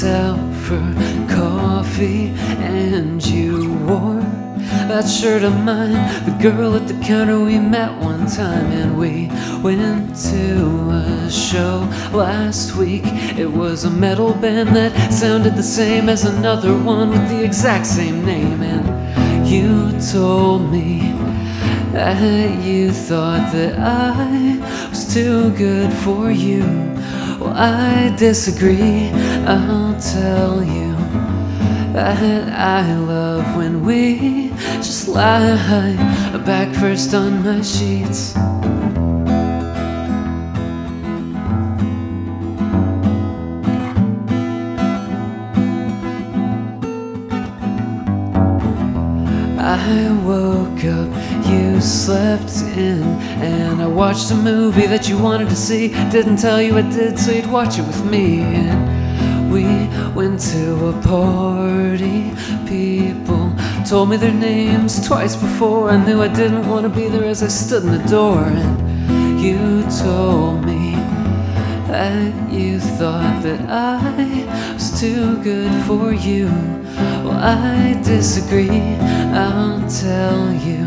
Out for coffee and you wore that shirt of mine, the girl at the counter we met one time, and we went to a show last week. It was a metal band that sounded the same as another one with the exact same name, and you told me that you thought that I was too good for you. Well, I disagree. I'll tell you that I love when we just lie back first on my sheets. I woke up, you slept in, and I watched a movie that you wanted to see. Didn't tell you I did, so you'd watch it with me. And we went to a party. People told me their names twice before. I knew I didn't want to be there as I stood in the door. And you told me that you thought that I was too good for you. Well, I disagree. I'll tell you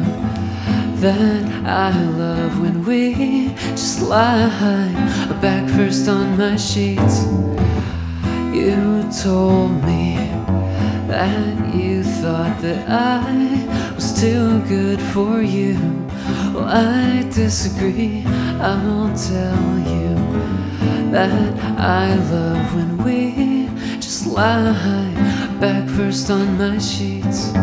that I love when we just lie back first on my sheets. You told me that you thought that I was too good for you. Well, I disagree. I'll tell you that I love when we just lie back first on my sheets.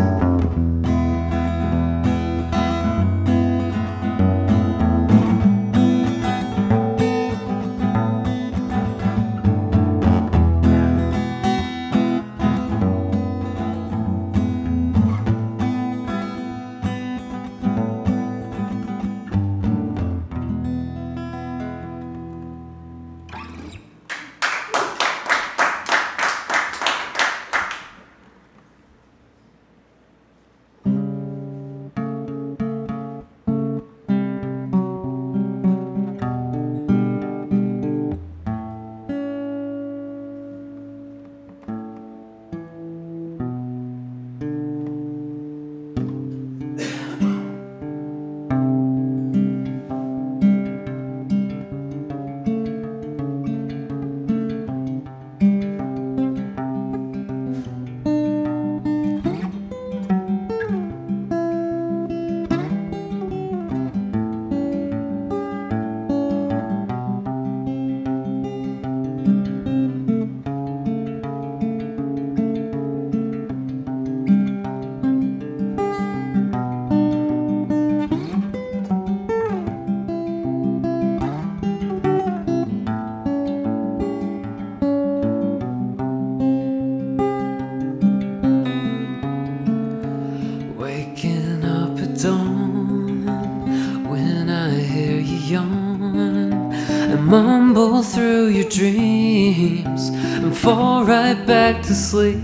Mumble through your dreams and fall right back to sleep.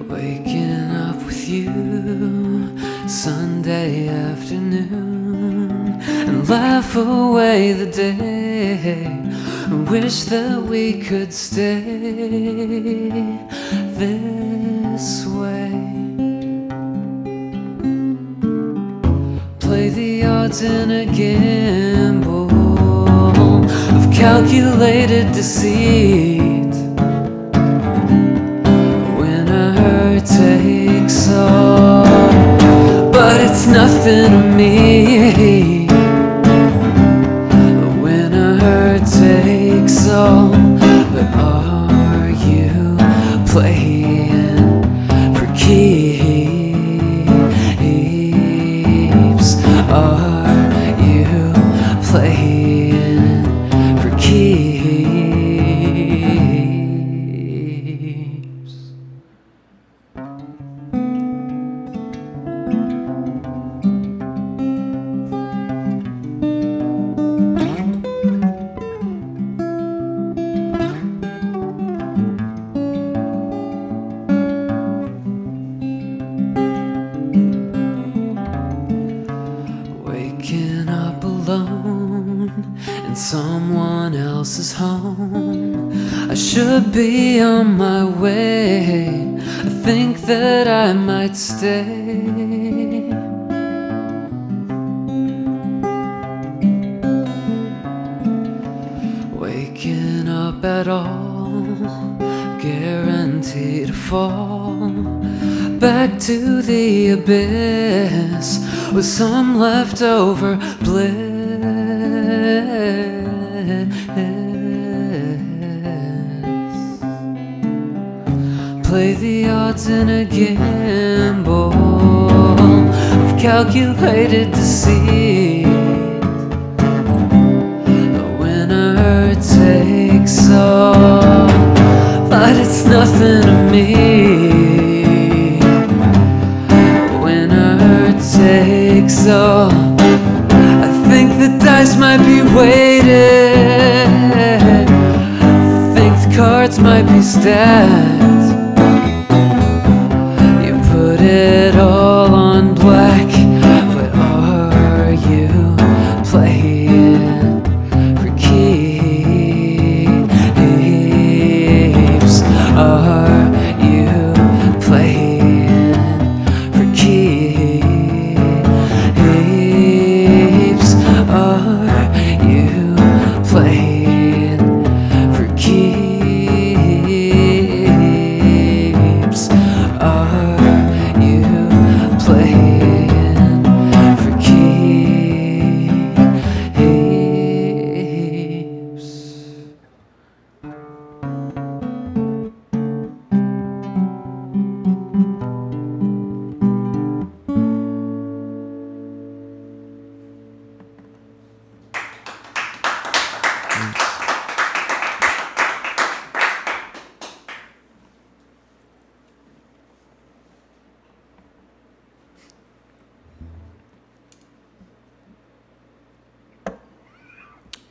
Waking up with you Sunday afternoon and laugh away the day and wish that we could stay this way. Play the odds in a gamble of calculated deceit. When a hurt takes all, but it's nothing to me. When a hurt takes all, but are you playing for keeps? Are you playing for keeps? Waking up alone in someone else's home. I should be on my way. I think that I might stay. Waking up at all, guaranteed to fall back to the abyss with some leftover bliss. Play the odds in a gamble of calculated deceit. When a hurt takes all, but it's nothing to me. When a hurt takes all, I think the dice might be weighted. Think the cards might be stacked. You put it all on black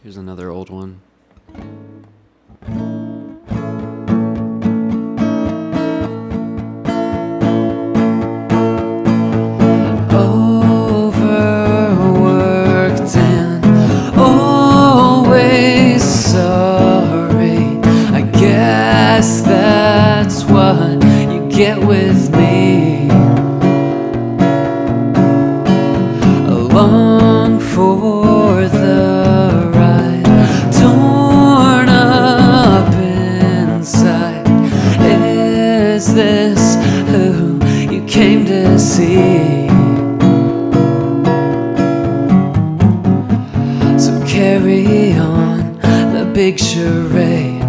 Here's another old one. Overworked and always sorry. I guess that's what you get with me. Along for the ride, torn up inside. Is this who you came to see? So carry on the big charade.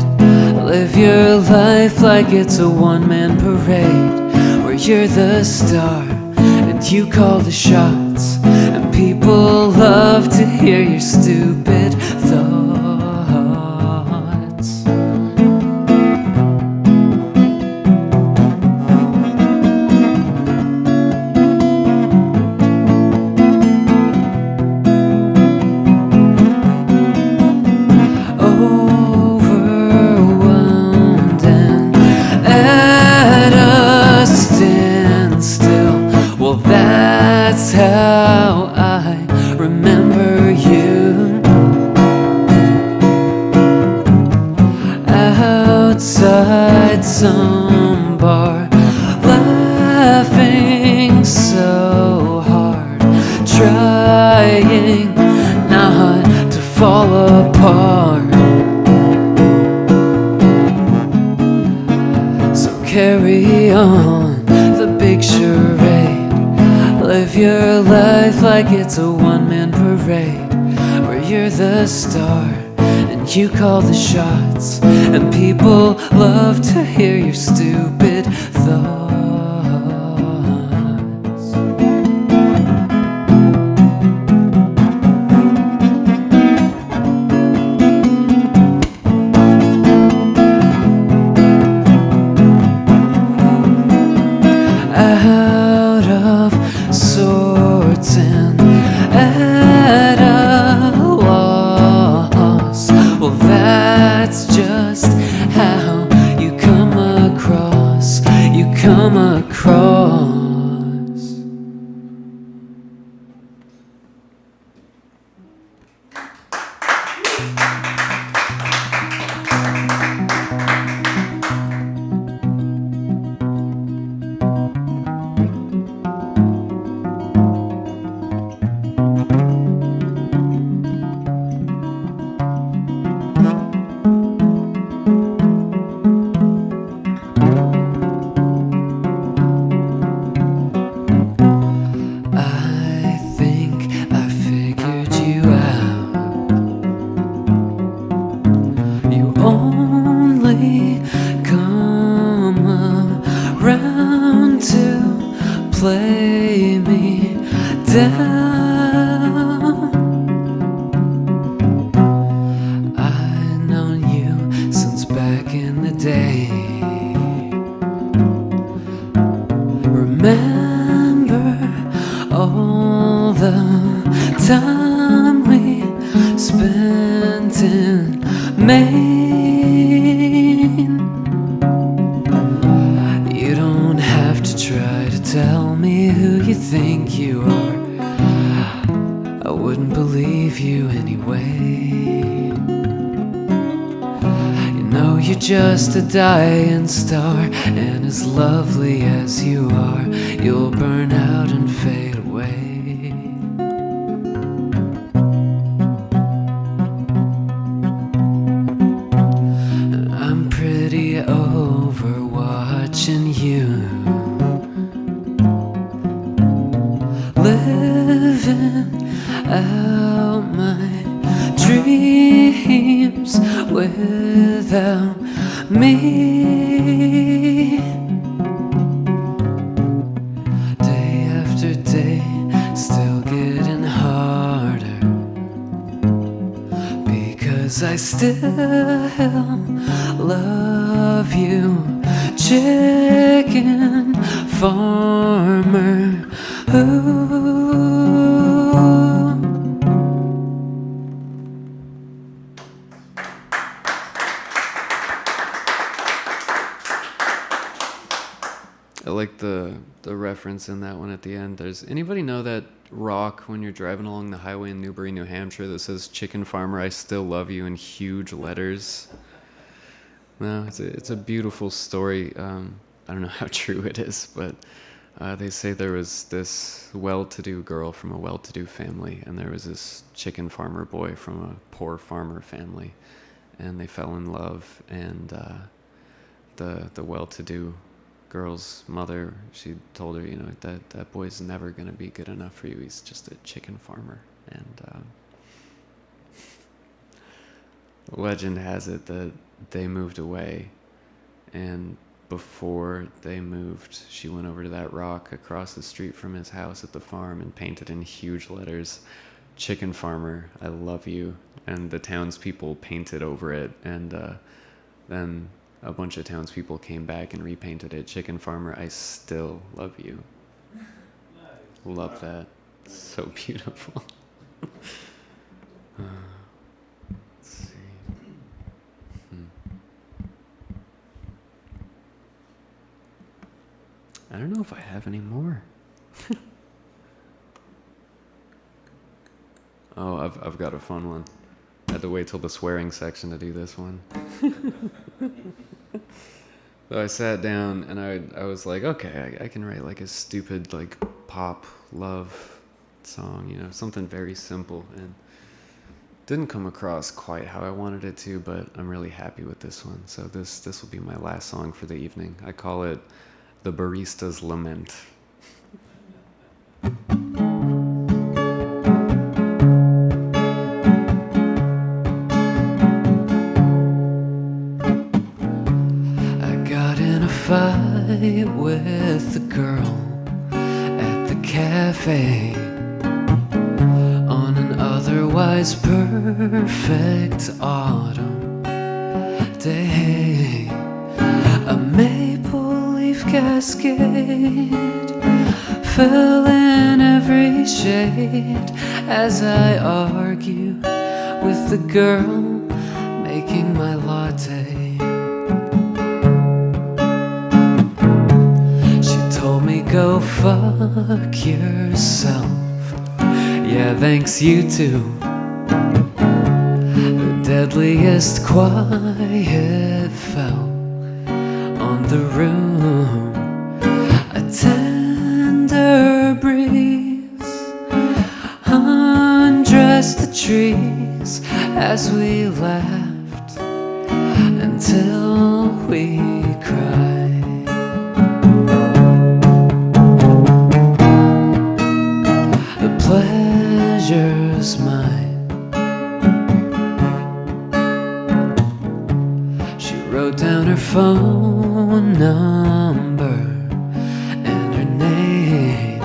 Live your life like it's a one-man parade, where you're the star and you call the shots, and people love to hear your stupid thoughts. Overwhelmed and at a standstill. Well, that's how I remember you. Outside some bar, laughing so hard, trying not to fall apart. So carry on the big charade. Live your life like it's a one-man parade, where you're the star and you call the shots, and people love to hear your stupid thoughts. Out of sorts and at a loss. Well, that's just how you come across. You come across. I think I figured you out. You only come around to play me down. I've known you since back in the day. Remember all the time we spent in Maine. You don't have to try to tell me who you think you are. I wouldn't believe you anyway. You know you're just a dying star, and as lovely as you are, you'll burn out and fade away. And I'm pretty over watching you living out my dreams without me. Day after day, still getting harder, because I still love you, chicken farmer. Ooh. I like the reference in that one at the end. There's anybody know that rock when you're driving along the highway in Newbury, New Hampshire that says "Chicken Farmer, I still love you" in huge letters? No, it's a beautiful story. I don't know how true it is, but they say there was this well-to-do girl from a well-to-do family, and there was this chicken farmer boy from a poor farmer family, and they fell in love. And the well-to-do girl's mother, she told her, that boy's never going to be good enough for you. He's just a chicken farmer. And legend has it that they moved away, and before they moved, she went over to that rock across the street from his house at the farm and painted in huge letters, "Chicken Farmer, I love you." And the townspeople painted over it, and then a bunch of townspeople came back and repainted it, "Chicken Farmer, I still love you." Love that. So beautiful. Let's see. I don't know if I have any more. Oh, I've got a fun one. I had to wait till the swearing section to do this one. So I sat down and I was like, okay, I can write like a stupid like pop love song, something very simple, and didn't come across quite how I wanted it to, but I'm really happy with this one. So this will be my last song for the evening. I call it "The Barista's Lament." Fight with the girl at the cafe on an otherwise perfect autumn day. A maple leaf cascade fell in every shade as I argued with the girl making my latte. Go fuck yourself. Yeah, thanks, you too. The deadliest quiet fell on the room. A tender breeze undressed the trees as we laughed until we cried. Pleasure's mine. She wrote down her phone number and her name.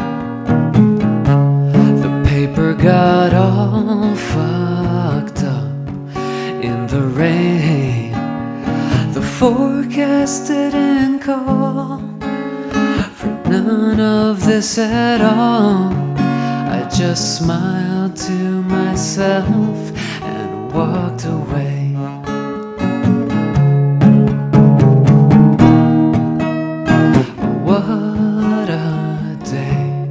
The paper got all fucked up in the rain. The forecast didn't call for none of this at all. I just smiled to myself and walked away. What a day.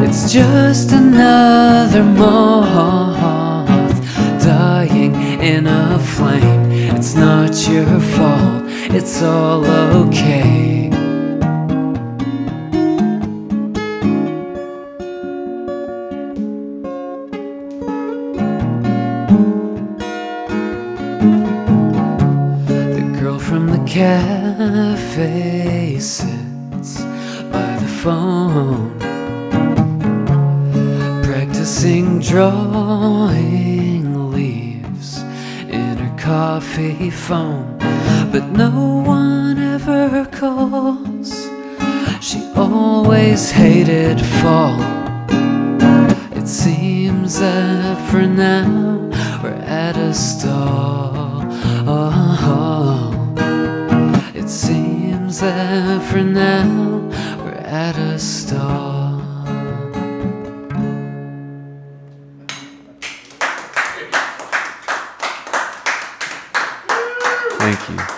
It's just another moth dying in a flame. It's not your fault, it's all okay. Cafe sits by the phone, practicing drawing leaves in her coffee foam. But no one ever calls. She always hated fall. It seems that for now we're at a stall. It seems that for now we're at a stall. Thank you.